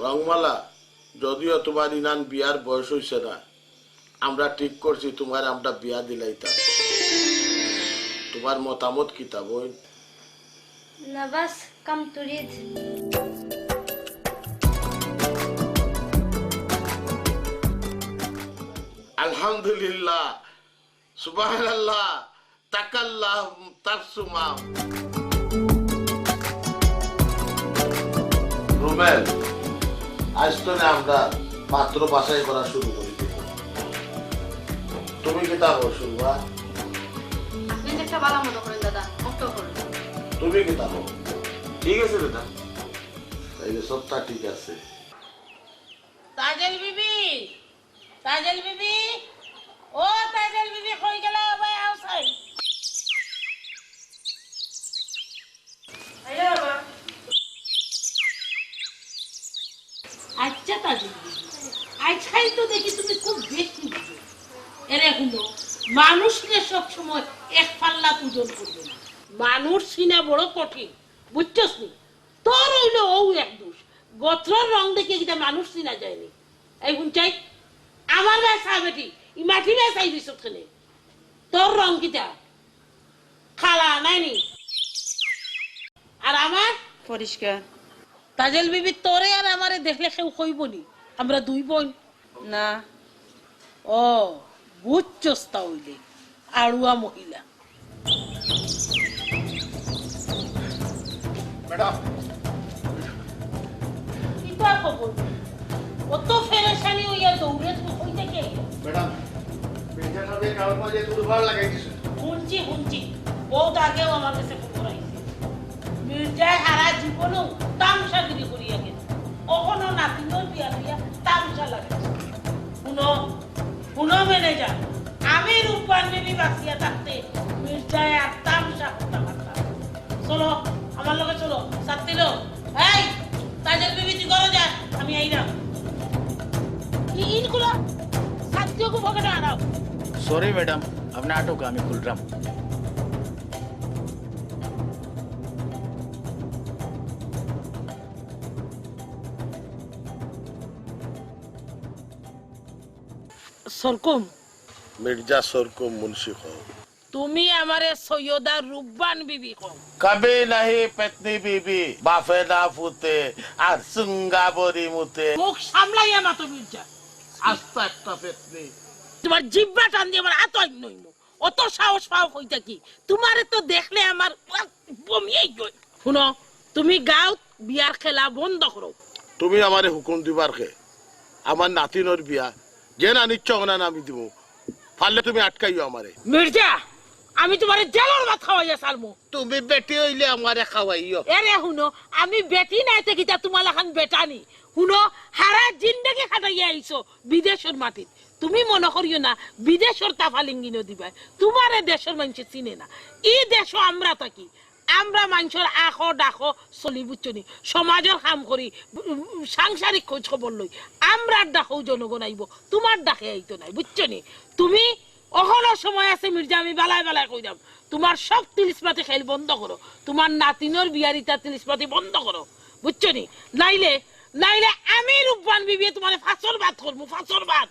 রংমালা, যদিও তোমার ইনান বিয়ার বয়স হইছে না, আমরা ঠিক করছি তোমার আমরা বিয়া দিলাইতাম। তোমার মতামত কিতা বই? لا بس كم تريد؟ আলহামদুলিল্লাহ, সুবহানাল্লাহ, তাকাল্লাহ তারসুমা। রুমেল, আজ তো না আমরা পাত্র বাছাই করা শুরু করি দেব। তুমি কি তা বলছো? আপনি একটা ভালো মতো করেন দাদা, অক্টো করেন। তুমি কি তা বল? ঠিক আছে দাদা, তাইলে সবটা ঠিক আছে। তাজেল বিবি, তাজেল বিবি, ও তাজেল বিবি কই গেলা? ভাই আউসাই আইয়া বাবা। আচ্ছা তাজেল বিবি, আজকাল তো দেখি তুমি খুব বেশি বুঝো। এরে শুনো, মানুষকে সবসময় এক পাল্লা ওজন করবে না। মানুষ চিনা বড় কঠিন, বুঝছস নি? তোর হইল ও এক দোষ, গোত্রর রং দেখে কিটা মানুষ চিনা যায়নি। এই শুনছাই, আমার গায়ে চা বেটি ই মাটি গায়ে চাই দিছ খেলে, তোর রং কিটা খালা নাইনি। আর আমার পরিষ্কার তাজেল বিবি, তোরে আর আমারে দেখলে কেউ কইব নি আমরা দুই বোন? না। ও বুঝছস তাহলে, আড়ুয়া মহিলা। ম্যাডাম, কিতা খবর? অত ফেরেশানি হইয়া দৌড়ে তুমি কই থেকে? ম্যাডাম, বেজা খাবে কাল মাঝে দুধ ভালো লাগাই দিছে। শুনছি বহুত আগেও আমার কাছে খবর আইছে। মির্জায় হারা জীবনও তামসাগিরি করিয়া গেছে, কখনো নাতিনোর বিয়া দিয়া তামসা লাগাইছে। শুনো ম্যানেজার, আমি রূপবান বিবি বাঁচিয়া থাকতে মির্জায় আর তামসা করতে পারতাম। চলো আমার লগে চলো, সাথে লো। এই তাজেল বিবি, তুই করো যা, আমি আইলাম। ইনগুলো সাথীকে ভোগে আনাও। সরি ম্যাডাম, আপনার আটক আমি খুললাম। সরকুম, মির্জা সরকুম মুন্সি কও। তুমি আমারে সৈয়দা রূপবান বিবি কও। কবে নাহি পত্নী বিবি, বাফে না ফুতে আর সুঙ্গা বরি মুতে। মুখ সামলাইয়া মাতো মির্জা, আস্তা একটা পত্নী। তোমার জিহ্বা টান দিয়ে আমার এত নইল, অত সাহস পাও কইতা কি? তোমারে তো দেখলে আমার বমিয়েই গই। শুনো, তুমি গাঁও বিয়ার খেলা বন্ধ করো। তুমি আমারে হুকুম দিবার খে, আমার নাতিনোর বিয়া যে না নিচ্ছ না আমি দিব, পারলে তুমি আটকাইও আমারে। মির্জা, আমি তোমারে জেলের ভাত খাওয়াইয়া সালমু। তুমি বেটি হইলে আমারে খাওয়াইও। এরে শুনো, আমি বেটি নাইতে কিতা তোমার এখন বেটানি। শুনো, হারা জিন্দগি খাটাইয়া আইছো বিদেশের মাটিত। তুমি মনে করিও না বিদেশের তাফালিঙ্গিন দিবাই, তোমারে দেশের মানুষ চিনে না। ই দেশ আমরা থাকি, আমরা মানুষের আখো ডাকো চলি, বুঝছনি? সমাজের কাম করি, সাংসারিক খোঁজ খবর লই আমরা ডাকও জনগণ আইব, তোমার ডাকে আইতো নাই, বুঝছনি? তুমি অহনো সময় আছে মির্জা, আমি বালাই বালাই কই দাম, তোমার সব তিলিসপাতি খেল বন্ধ করো, তোমার নাতিনোর বিয়ারিতা তিলিসপাতি বন্ধ করো, বুঝছনি? নাইলে নাইলে আমি রূপবান বিবি তোমার ফাঁসর বাদ করবো, ফাঁসর বাদ।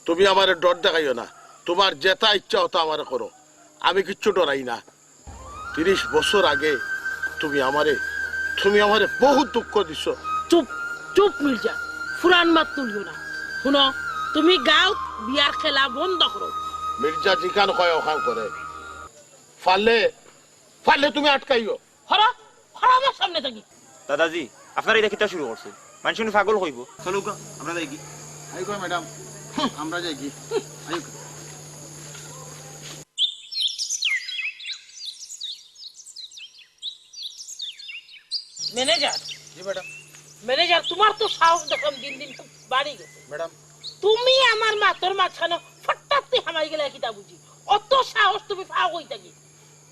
তুমি আমারে ডর দেখাইও না, তোমার যেটা ইচ্ছা হতো আমারে করো, আমি কিচ্ছু ডরাই না। 30 বছর আগে তুমি আমারে বহুত দুঃখ দিছো, চুপ চুপ মির্জা ফুরান মাত তুলিও না শুনো তুমি গাঁও বিয়ার খেলা বন্ধ করো মির্জা জিখান কয় ওখান করে ফালে ফালে তুমি আটকাইও হরা হরা আমার সামনে থাকি দাদাজি আপনার এটা কিতা শুরু করছে মানুষ পাগল হইব চলো আমরা যাই কি আইকো ম্যাডাম আমরা যাই কি আইকো ম্যানেজার জি ম্যাডাম ম্যানেজার তোমার তো সাহস দেখলাম দিন দিন খুব বাড়ি গেছে ম্যাডাম তুমি আমার মাতর মাঝখানে ফটাতে হামাই গেলে কিতা বুঝি অত সাহস তুমি পাও কই থাকি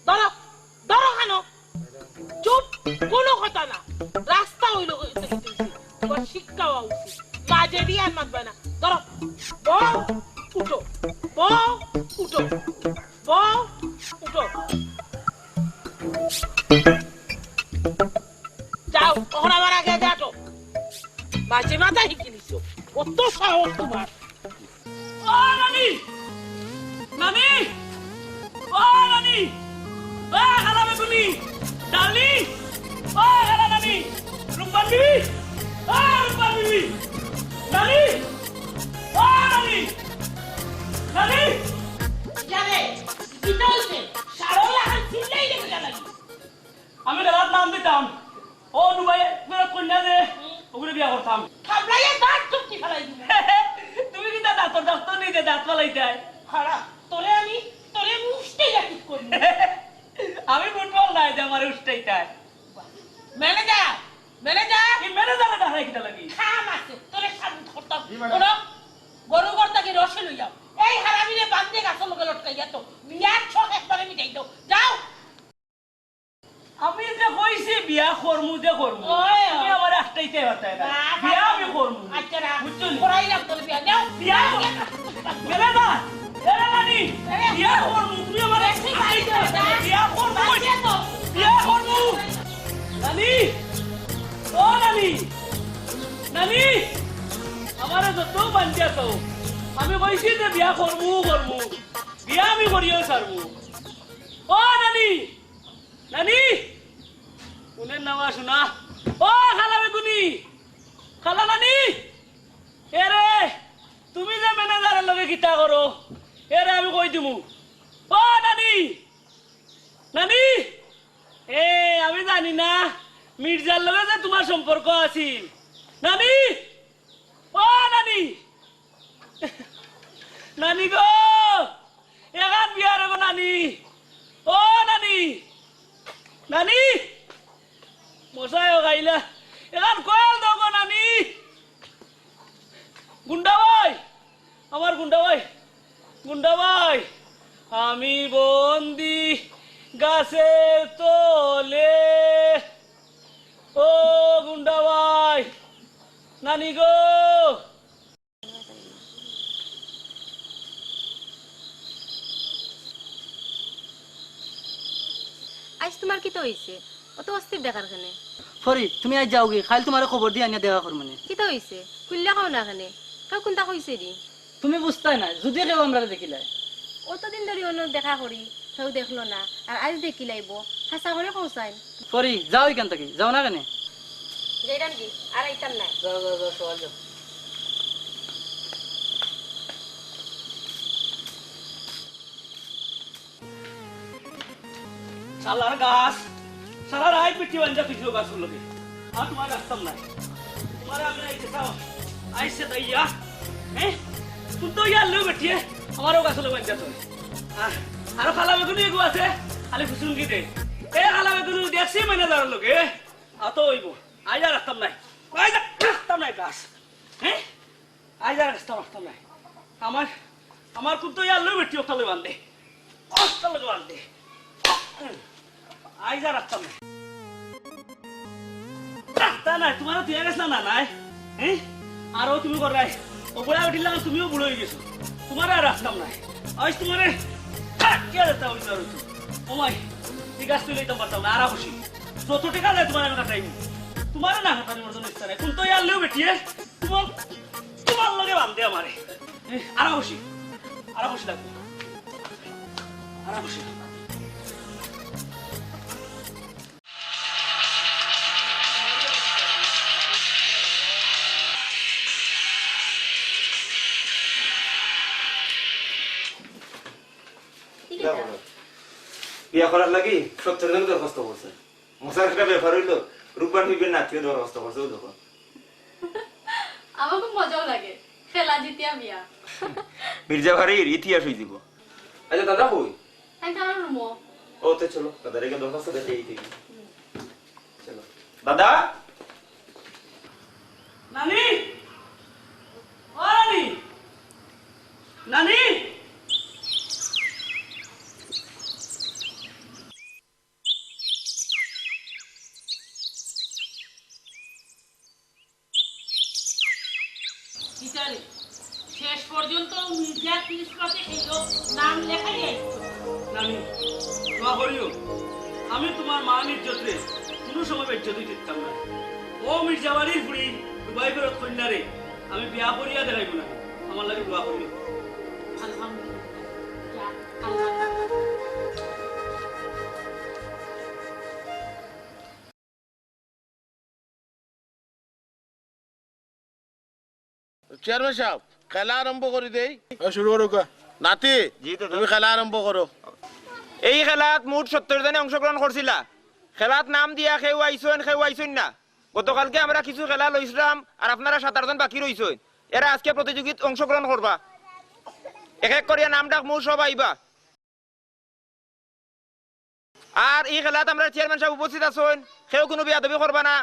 ধরো ধরো কেন চুপ কোনো কথা না রাস্তা হইল তোমার শিক্ষা হওয়া উচিত মাঝে দিয়ে আর মাতবে না ধরো বউ উঠো বউ উঠো বউ উঠো যাও তখন আমার আগে যাটো মাঝে মাথা শিখিলিছ কত সাহস তোমার ও নানি নানি ও নানি ও খালা বেগুনি ডালি ও খালা নানি রুম্পান বিবি ও রুম্পান বিবি নানি ও নানি নানি জানে কিটা হইছে সারো লাগান চিল্লাই দেখে লাগি আমি রাত নাম দিতাম ও দুবাই মেরা কন্যা দে ওগুলো বিয়া করতাম খাবলাইয়া দাঁত চুপটি ফেলাই দিবে তুমি কি দাঁতর দাঁত নিতে দাঁত ফেলাইতাই খাড়া তোরে আমি উঠতে যাচ্ছি করি আমি ফুটবল নাই যে আমার উষ্টাইতাই ম্যানেজার ম্যানেজার কি ম্যানেজারে ডাকাই কিটা লাগি খাম আছে তোরে সাবুত করতাম ওরা গরু গর্তাকে রসে লই যাও এই হারামিরে বান্ধে গাছের লগে লটকাইয়া তো বিয়ার ছক একবারে মিটাই দাও যাও আমি যে কইছি বিয়া করমু যে করমু ওই তুমি আমার একটাইতে বাতাই না বিয়া আমি করমু আচ্ছা না বুঝছো নি? করাইলাম তোরে বিয়া দাও বিয়া গেলে না এরে নানি বিয়া করমু তুমি আমার বিয়া করমু বিয়া করমু নানি ও নানি নানি আমারে যত বাঞ্চা তো আমি কইছি যে বিয়া করমু করমু বিয়া আমি করিও ছাড়মু ও নানি নানি উনের নাম শোনা ও খালা বেগুনি খালা নানি এরে তুমি যে ম্যানেজারের লগে কিতা করো এরে আমি কই দিমু ও নানি নানি এ আমি জানি না মির্জার লগে যে তোমার সম্পর্ক আছিল নানি ও নানি নানি গো এখান বিয়ার গো নানি ও নানি নানি মশাই গাইলা এখান কয়াল দাও গো নানি গুন্ডা ভাই আমার গুন্ডা ভাই গুন্ডা ভাই আমি বন্দি গাছের তলে ও গুন্ডা ভাই নানি গো আজ তোমার কি তো হইছে অত অস্থির দেখার খানে ফরি তুমি আজ যাওগে খালি তোমার খবর দিয়ে আনিয়া দেখা কর মানে কি তো হইছে কুল্লা খাও না খানে কেউ কোনটা কইছে রি তুমি বুঝতাই না যদি কেউ আমরা দেখিলাই অতদিন ধরে অন্য দেখা করি কেউ দেখলো না আর আজ দেখি লাইব হাসা করে কৌসাইন ফরি যাও এখান থেকে যাও না কেন যেটান কি আর আইতাম না যাও যাও যাও সবাই যাও শালার গাছ সারা রাত পিটি বাঞ্জা পিছিয়ে গাছ লগে আর তোমার রাস্তাম নাই তোমার আমি আইতে চাও আইসে তাইয়া হ্যাঁ তুই তো ইয়ার লো বেটিয়ে আমারও গাছ লগে বাঞ্জা তো আর খালা বেগুনি এগু আছে খালি ফুসুঙ্গি দে এ খালা বেগুনি দেখছি ম্যানেজারের লগে আতো হইব আইজা রাস্তাম নাই আইজা রাস্তাম নাই গাছ হ্যাঁ আইজা রাস্তাম নাই আমার আমার কুতো ইয়ার লো বেটি ওখানে বান্ধে অস্তা লগে বান্ধে আইজা রাস্তা নাই রাস্তা নাই তোমার তুই গেছ না নাই হ্যাঁ আরো তুমি করাই ও বুড়া উঠিলা তুমিও বুড়ো হয়ে গেছো তোমার আর রাস্তা নাই আজ তোমারে কে রাস্তা হইছ আর তুই ও মাই ঠিক আছে তুই লইতাম পারতাম না আর খুশি যত টাকা যায় তোমার আমি কাটাইব তোমার না কাটানোর মতন ইচ্ছা নাই কোন তো ইয়ার লেও বেটিয়ে তোমার তোমার লগে বান্ধে আমারে আর খুশি লাগবে আর খুশি বিয়া করার লাগি 70 জন দরখাস্ত করছে মশার একটা ব্যাপার হইলো রূপবান হইবেন না কেউ দরখাস্ত করছে ও দেখো আমার খুব মজাও লাগে খেলা জিতিয়া বিয়া মির্জা ভারির ইতিহাস হই দিব আচ্ছা দাদা কই তাই আমার রুমো ও তো চলো দাদার এখানে দরখাস্ত দিতে এই থেকে চলো দাদা নানি ও নানি নানি ভিতরে শেষ পর্যন্ত মির্জা তিরিশপাতে এলো নাম লেখাই আসতো নানি দোয়া করিও আমি তোমার মান ইজ্জতরে কোনো সময় ইজ্জত দিতাম না ও মির্জাবাড়ির বুড়ি দুবাই ফেরত কন্যারে আমি বিয়া করিয়া দেখাইব না আমার লাগে দোয়া করিও আলহামদুলিল্লাহ যা, আলহামদুলিল্লাহ। চেয়ারম্যান সাহেব খেলা আরম্ভ করে দেই শুরু করো কা নাতি জি তো তুমি খেলা আরম্ভ করো এই খেলাত মোট 70 জনে অংশগ্রহণ করছিলা খেলাত নাম দিয়া কেউ আইসেন না গতকালকে আমরা কিছু খেলা লইছিলাম আর আপনারা 17 জন বাকি রইছেন এরা আজকে প্রতিযোগিত অংশগ্রহণ করবা এক এক করিয়া নাম ডাক মোট সব আইবা আর এই খেলাত আমরা চেয়ারম্যান সাহেব উপস্থিত আছেন কেউ কোনো বিয়াদবি করবা না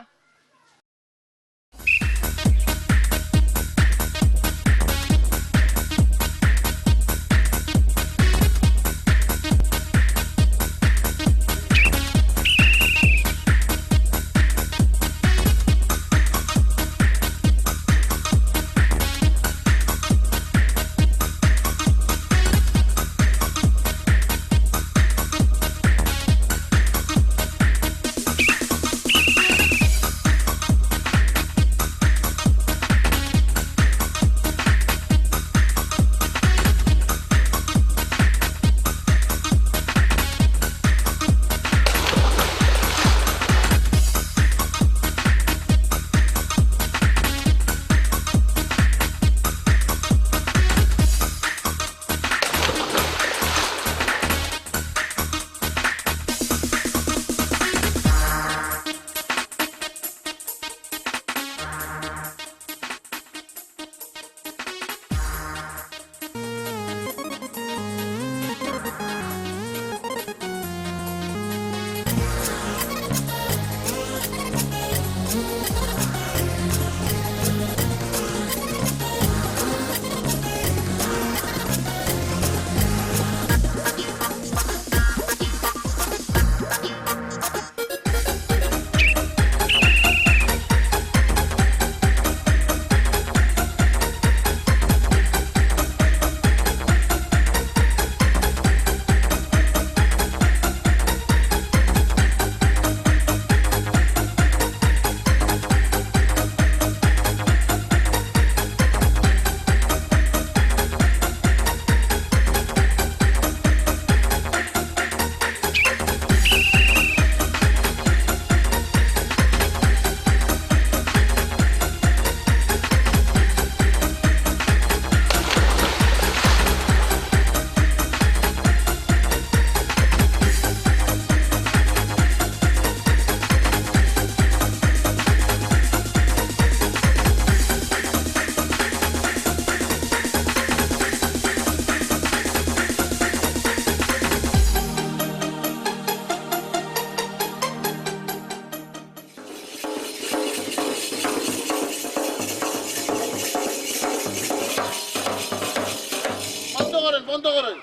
বন্ধ করেন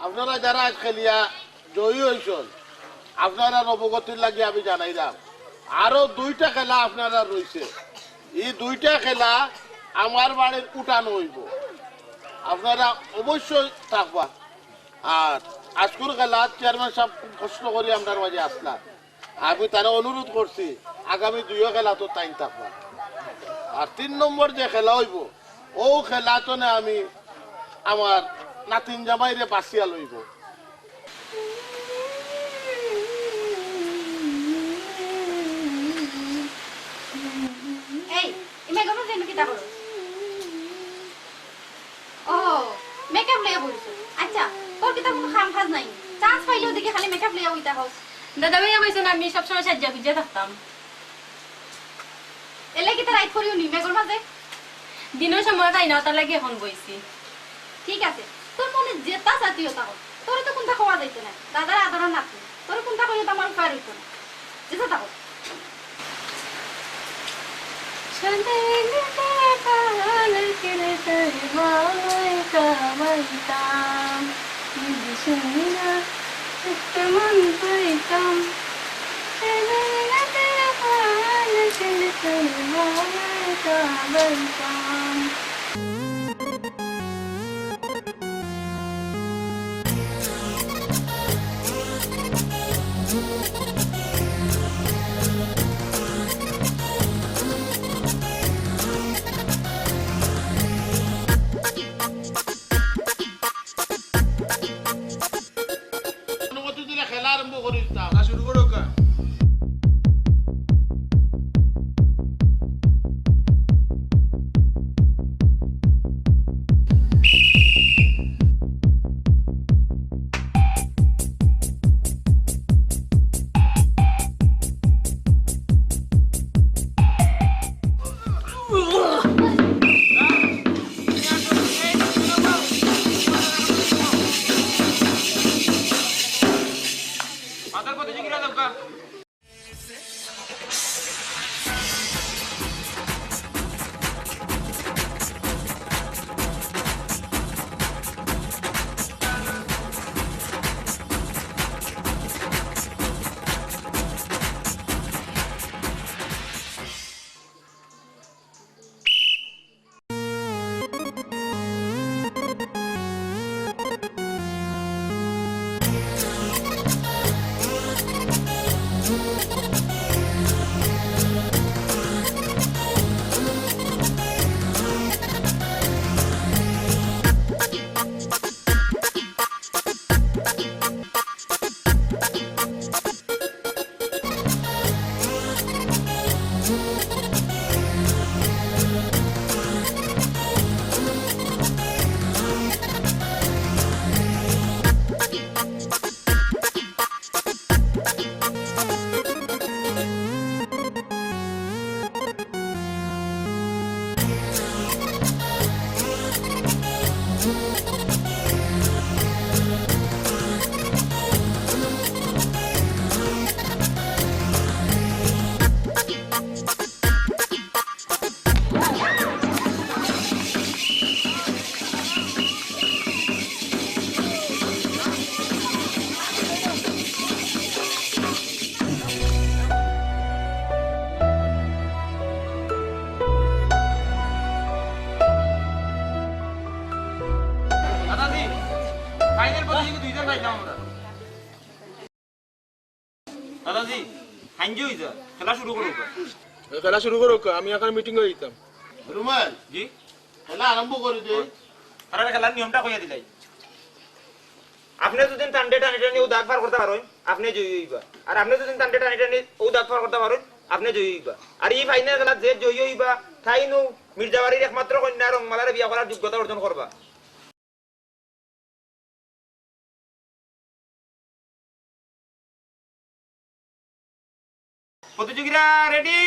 আপনারা যারা আজ খেলিয়া জয়ী হয়েছেন আপনারা অবগতির লাগে আমি জানাইলাম আরো 2টা খেলা আপনারা রয়েছে এই 2টা খেলা আমার বাড়ির উঠানো হইব আপনারা অবশ্যই থাকবা আর আজকের খেলা চেয়ারম্যান সাহেব খুব কষ্ট করে আপনার মাঝে আসলাম আমি তারা অনুরোধ করছি আগামী 2 খেলা তো টাইম থাকবা আর 3 নম্বর যে খেলা হইব ও খেলাতনে আমি আমার নাতিন জামাইরে বাঁচিয়া লইব এই ইমে গনো যেন কিতা করো ও মেকআপ লইয়া বলছো আচ্ছা তোর কিতা কোনো কাম কাজ নাই চান্স কি খালি মেকআপ লিয়া হইতা হোস দাদা ভাইয়া কইছেন আমি সবসময় সাজ্জা গুজা থাকতাম এলে কি তার রাইট করিও নি মেঘর মাঝে দিনের সময় তাই না তার লাগে এখন বইছি ঠিক আছে তোর মনে যেটা চাতিও তা হোক তোর তো কোনটা খাওয়া যাইতে না দাদার আদরণ না তোর কোনটা কইও তো আমার উপায় হইতো না যেটা তা হোক অনুমতি দিলে খেলা আরম্ভ করিস না শুরু করো কা মাথার প্রতিযোগিতা দাও কা দাদাজি ফাইনাল প্রতিযোগিতা দুইজন পাইলাম আমরা দাদাজি হাইঞ্জি হইছা খেলা শুরু করো খেলা শুরু করো কা আমি এখন মিটিং হয়ে যেতাম রুমাল জি খেলা আরম্ভ করে দে আর খেলার নিয়মটা কইয়া দিলাই আপনি যদি টান্ডে টানি ও দাগ পার করতে পারেন আপনি জয়ী হইবা আর আপনি যদি টান্ডে টানি ও দাগ পার করতে পারেন আপনি জয়ী হইবা আর এই ফাইনাল খেলা যে জয়ী হইবা তাই নু মির্জাবাড়ির একমাত্র কন্যা রংমালারে বিয়া করার যোগ্যতা অর্জন করবা প্রতিযোগীরা রেডি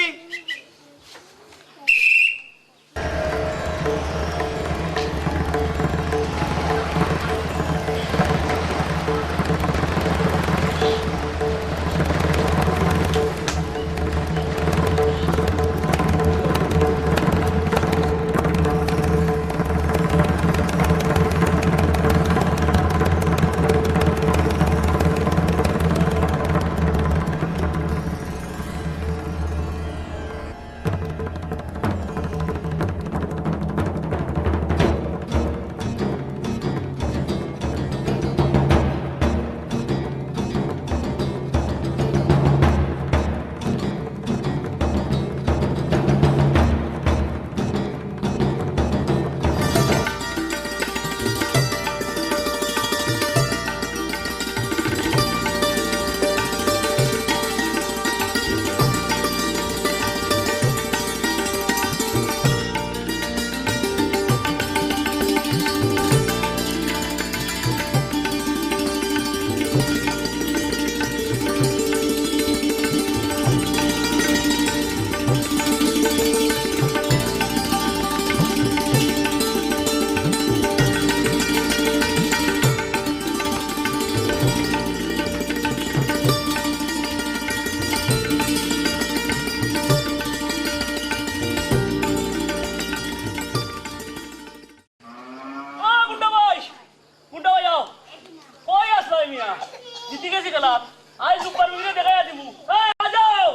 আই সুপার মিলে দেখাই দিমু এই বাজাও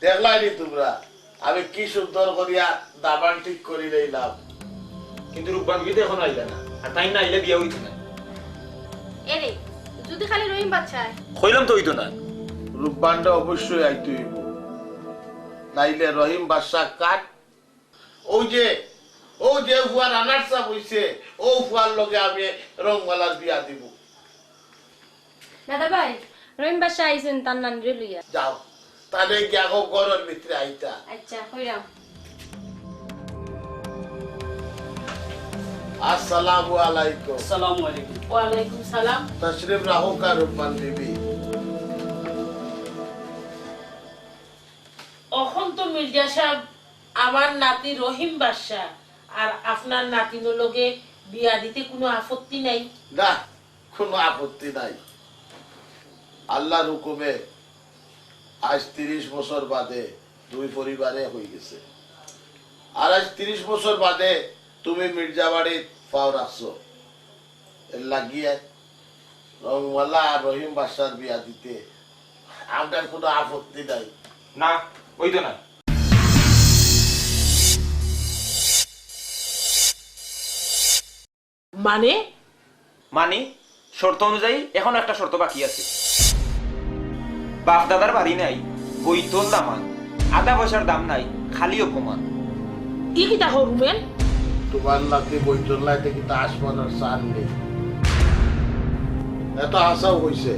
দেখলাইনি তোমরা আমি কি সুন্দর করিয়া দাবান ঠিক করি লইলাম, কিন্তু রূপবান বিতে এখন আইলা না, আর তাই না আইলে বিয়া হইতো না। এরে যদি খালি রহিম বাচ্চায় কইলাম তো হইতো না। রূপবানটা অবশ্যই আইতে হইব, নাইলে রহিম বাদশা কাট। ও যে ফুয়ার আনার চাপ হইছে, ও ফুয়ার লগে আমি রংমালার বিয়া দিব। দাদা ভাই রহিম বাচ্চা আইছেন তার নানরে লইয়া যাও তাহলে গিয়া ঘরের ভিতরে আইতা। আচ্ছা কইরাম। আসসালামু আলাইকুম। আসসালামু আলাইকুম। ওয়ালাইকুম সালাম। তশরিফ রাখো কা রূপবান বিবি। এখন তো মির্জা সাহেব আমার নাতি রহিম বাদশা আর আপনার নাতির লগে বিয়া দিতে কোনো আপত্তি নাই? না, কোনো আপত্তি নাই। আল্লাহর হুকুমে আজ 30 বছর বাদে দুই পরিবারে হয়ে গেছে, আর আজ 30 বছর বাদে তুমি মির্জা বাড়ির পাও রাখছো, এর লাগিয়ে রংওয়ালা আর রহিম বাদশার বিয়া দিতে আমার কোনো আপত্তি নাই। না হইতো না। মানে মানে শর্ত অনুযায়ী এখন একটা শর্ত বাকি আছে। বাপ দাদার বাড়ি নাই, বইতল দামান, আধা পয়সার দাম নাই, খালি অপমান। কি কি তা হরুমেন? তোমার নাতি বইটন লাইতে কিন্তু আসমানের চান নেই, এত আশাও হয়েছে।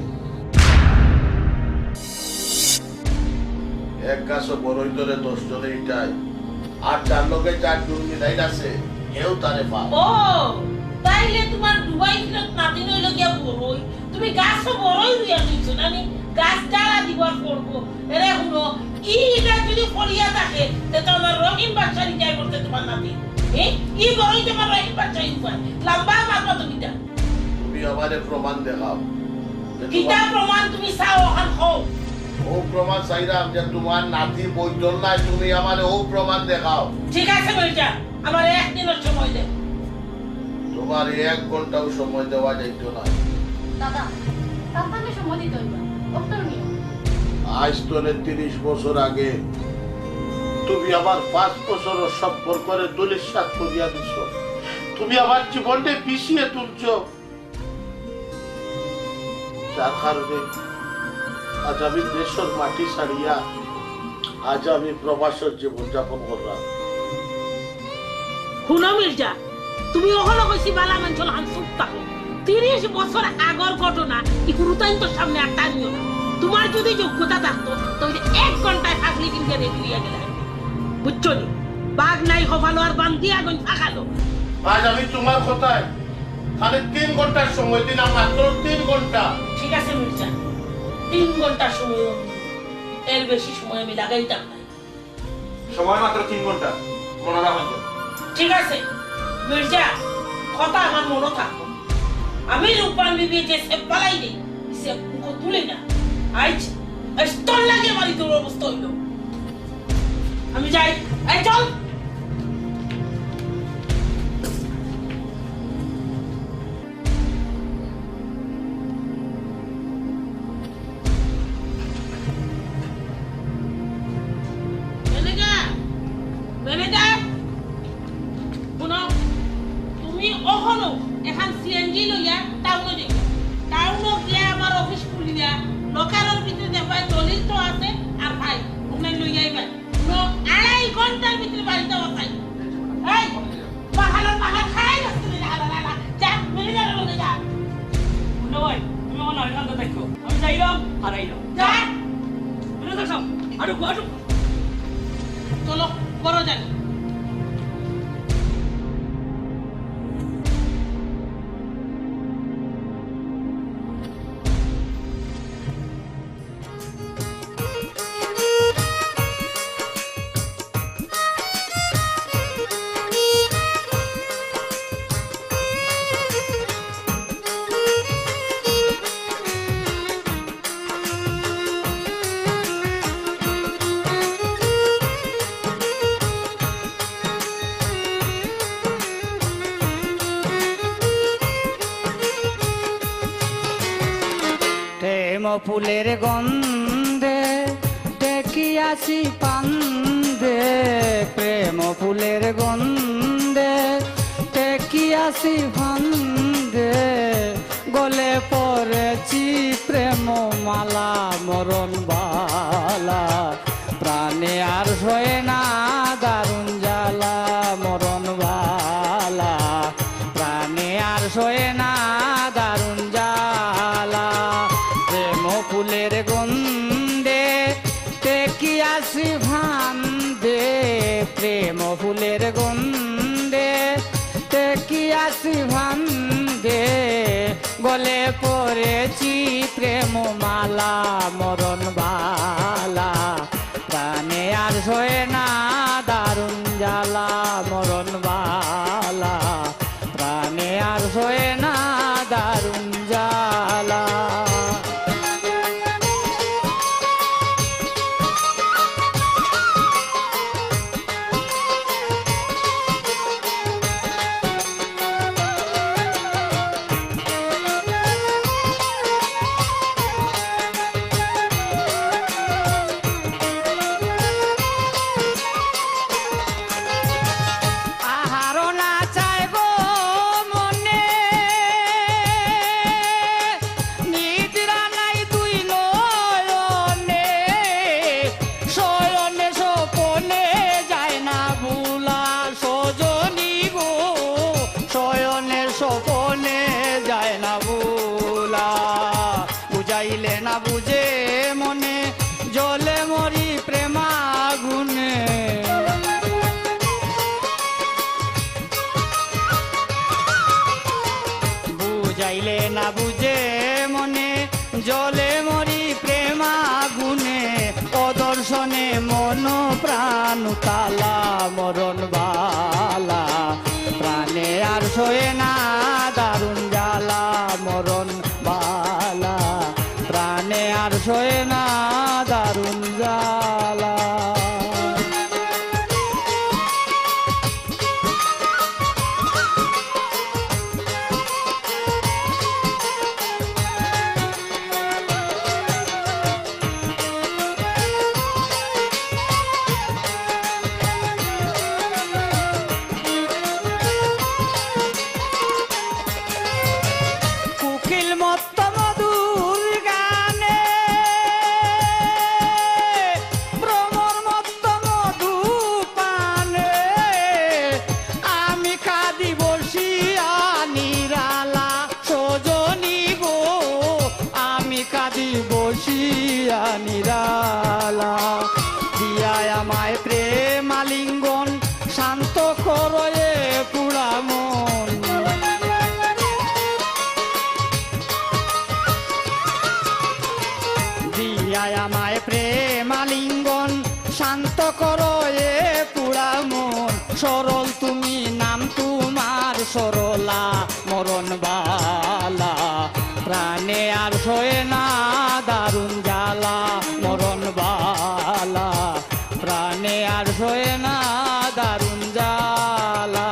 এক গাছও বড়ই ধরে 10 জনে ইটাই, আর যার লোকে যার দুর্মি নাই আছে কেউ তারে পা। ও তাইলে তোমার দুবাই ফিরত নাতি নইল গিয়া বড়ই, তুমি গাছও বড়ই রুইয়া দিছো নানি, গাছ ডালা দিবার করবো। এরে শুনো, ইটা যদি ফলিয়া থাকে তে তোমার রহিম বাদশা নিজাই করতে তোমার নাতি। ই বড়ই তোমার রহিম বাদশা উপায় লম্বা মাপা তুমি দা। তুমি আমারে প্রমাণ দেখাও। কিতা প্রমাণ তুমি চাও ওখান হও? ও প্রমাণ চাইলাম যে তোমার নাতি বইটন নাই, তুমি আমারে ও প্রমাণ দেখাও। ঠিক আছে মির্জা, আমার একদিনের সময় দে। তোমার 1 ঘন্টাও সময় দেওয়া যাইতো না। দাদা তার সময় দিতে হইবা ডক্টর নিও। আজ তোরে 30 বছর আগে তুমি আমার 5 বছরের সম্পর্কের দলিল সাত করিয়া দিছ, তুমি আমার জীবনটা পিছিয়ে তুলছ, যার কারণে আজ আমি দেশের মাটি ছাড়িয়া আজ আমি প্রবাসের জীবনযাপন করলাম। শুনো মির্জা, তুমি ওখানে কইছি বালা মানুষ হান চুপ থাকো। 30 বছর আগর ঘটনা ইকুরুতাইন তো সামনে আর টানিও না। তোমার যদি যোগ্যতা থাকতো তাহলে 1 ঘন্টায় ফাঁকলি কিনতে রেডি হইয়া গেলে, বুঝছো নি? বাঘ নাই হভালো আর বান্দিয়া গন ফাঁকালো। আজ আমি তোমার কথায় খালি 3 ঘন্টার সময় দিন, মাত্র 3 ঘন্টা। ঠিক আছে মির্জা, 3 ঘন্টার সময়, এর বেশি সময় আমি লাগাইতাম না। সময় মাত্র 3 ঘন্টা, মনে রাখো। ঠিক আছে মির্জা, কথা আমার মনে থাকবো। আমি রূপবান বিবি যে সে পালাই নেই সে মুখ তুলে না। আজ স্তর লাগে বাড়ি তোর অবস্থা হইল। আমি যাই, এই চল। তুমি ওখানো এখন সিএনজি লইয়া টাউনে যাইবা, টাউনে গিয়া আমার অফিস খুলিয়া লোকারের ভিতরে দেখায় দলিল তো আছে আর ভাই ওখানে লইয়া আইবা। 2.5 ঘন্টার ভিতরে বাড়িতে বসাই। এই পাহাড় খাই রাস্তা হালা যা মেরে যা লগে যা। শুনো ভাই, তুমি আমার নারী কান্দা দেখো, আমি যাইলাম আর আইলাম। যা মেরে দেখো, আরো চলো বড় যাই। প্রেম ফুলের গন্ধে দেখিয়াছি পান্দে, প্রেম ফুলের গন্ধে দেখিয়াছি ফান্দে, গলে পড়েছি প্রেম মালা মরণ বালা, প্রাণে আর সয়ে না দারুণ জ্বালা মরণ বালা, প্রাণে আর সয়ে না দারুণ জ্বালা। প্রেম ফুলের গন্ধে দেখিয়াছি ফান্দে, প্রেম ফুলের গন্ধে দেখিয়াছি ফান্দে, গলে পড়েছি প্রেম মালা মরণ বালা, প্রাণে আর সয়ে না দারুণ জ্বালা মরণ বালা, প্রাণে আর সয়ে না দারুণ জ্বালা। আহারও না চাই গো মনে, নিদ্রা নাই দুই নয়নে, শয়নে স্বপনে যায় না ভুলা সজনী গো, শয়নে স্বপনে যায় না ভুলা, বুঝাইলে না বুঝে মনে জলে মরি প্রেমাগুনে, বুঝাইলে না বুঝে মনে জলে মরি প্রেমাগুনে, অদর্শনে মন প্রাণ তালা মরণ বালা, প্রাণে আর সয়ে না দারুণ জ্বালা মরণ বালা, প্রাণে আর সয়ে না দারুণ জ্বালা। কুকিল মত্ত মধুর গানে, ভ্রমর মত্ত মধু পানে, আমি কাঁদি বসিয়া নিরালা সজনী গো, আমি কাঁদি বসিয়া নিরালা, দিয়ায় আমায় প্রেম আলিঙ্গন শান্ত করয়ে পুরা মন, দিয়ায় আমায় প্রেম আলিঙ্গন শান্ত করো এ পুরা মন, সরল তুমি নাম তোমার সরলা মরণ বালা, প্রাণে আর সয়ে না দারুণ জ্বালা মরণ বালা, প্রাণে আর সয়ে না দারুণ জ্বালা।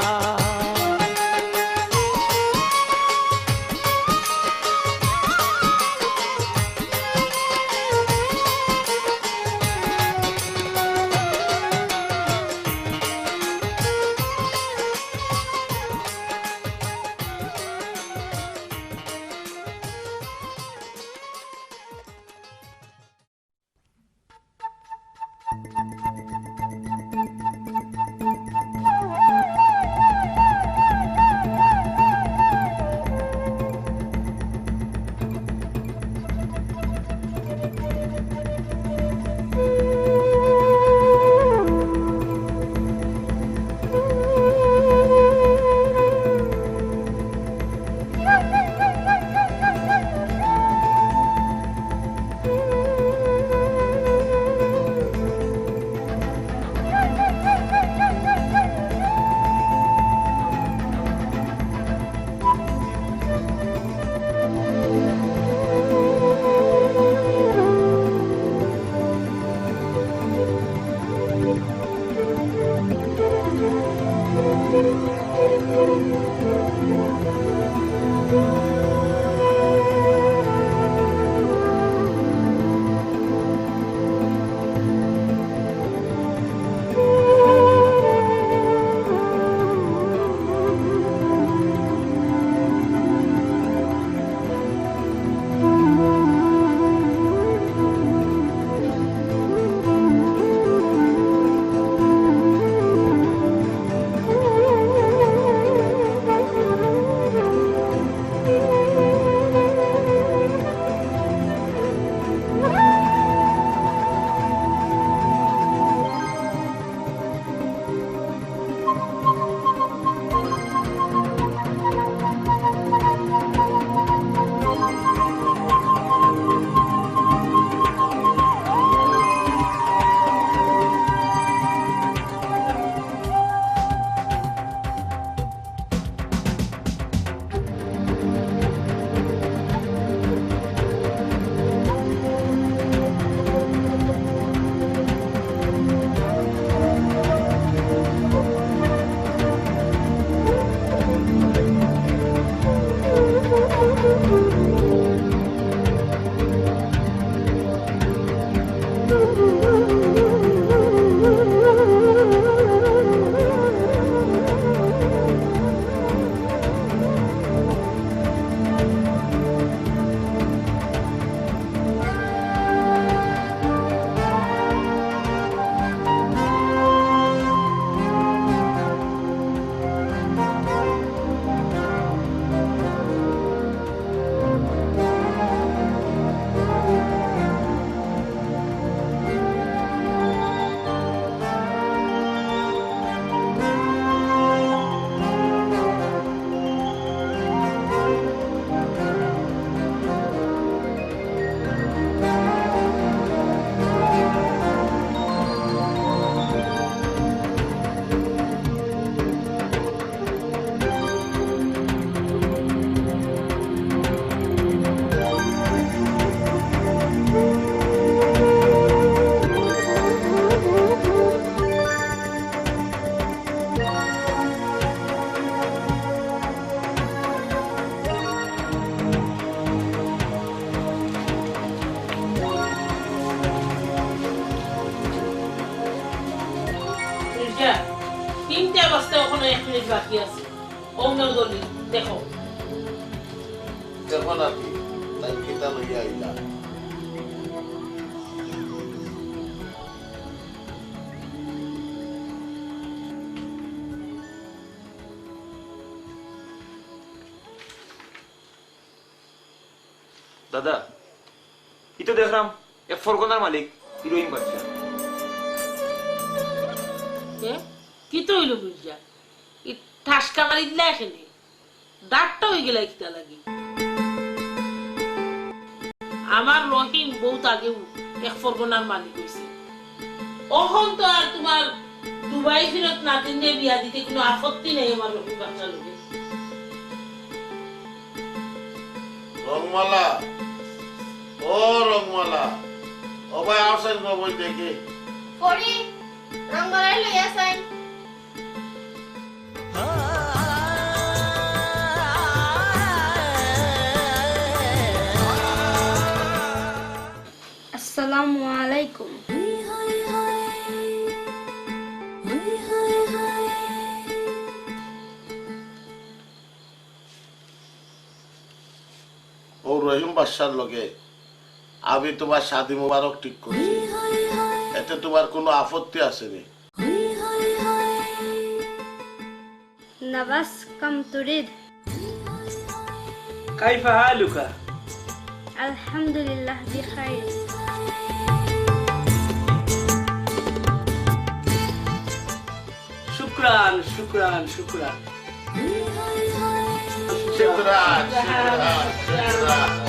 বুঝা 3টা বাজতে ওখানে 1 মিনিট বাকি আছে অন্য দলি দেখো দেখো না কি তাই কিতা লইয়া আইলা দাদা ই তো দেখলাম এক ফরগনার মালিক হিরোইন বাচ্চা কি তো হইল বুঝা ই ঠাসকা মারি দিলা এখানে দাঁতটা হয়ে গেল কিতা লাগি আমার রহিম বহুত আগেও এক ফরগনার মালিক হয়েছে অহন তো আর তোমার দুবাই ফিরত নাতিন দিয়ে বিয়া দিতে কোনো আপত্তি নেই আমার রহিম বাচ্চা লোকে রংমালা ও রংমালা ও ভাই আসেন বই দেখে পরি রংমালাই লইয়া যাই আসসালামু আলাইকুম ও রহিম বাদশার লগে আমি তোমার শাদি মুবারক ঠিক করছি এতে তোমার কোনো আপত্তি আছে নি নবাস কাম তুরিদ কাইফা হালুকা আলহামদুলিল্লাহ বিখাইর শুকরান শুকরান শুকরান শুকরান শুকরান শুকরান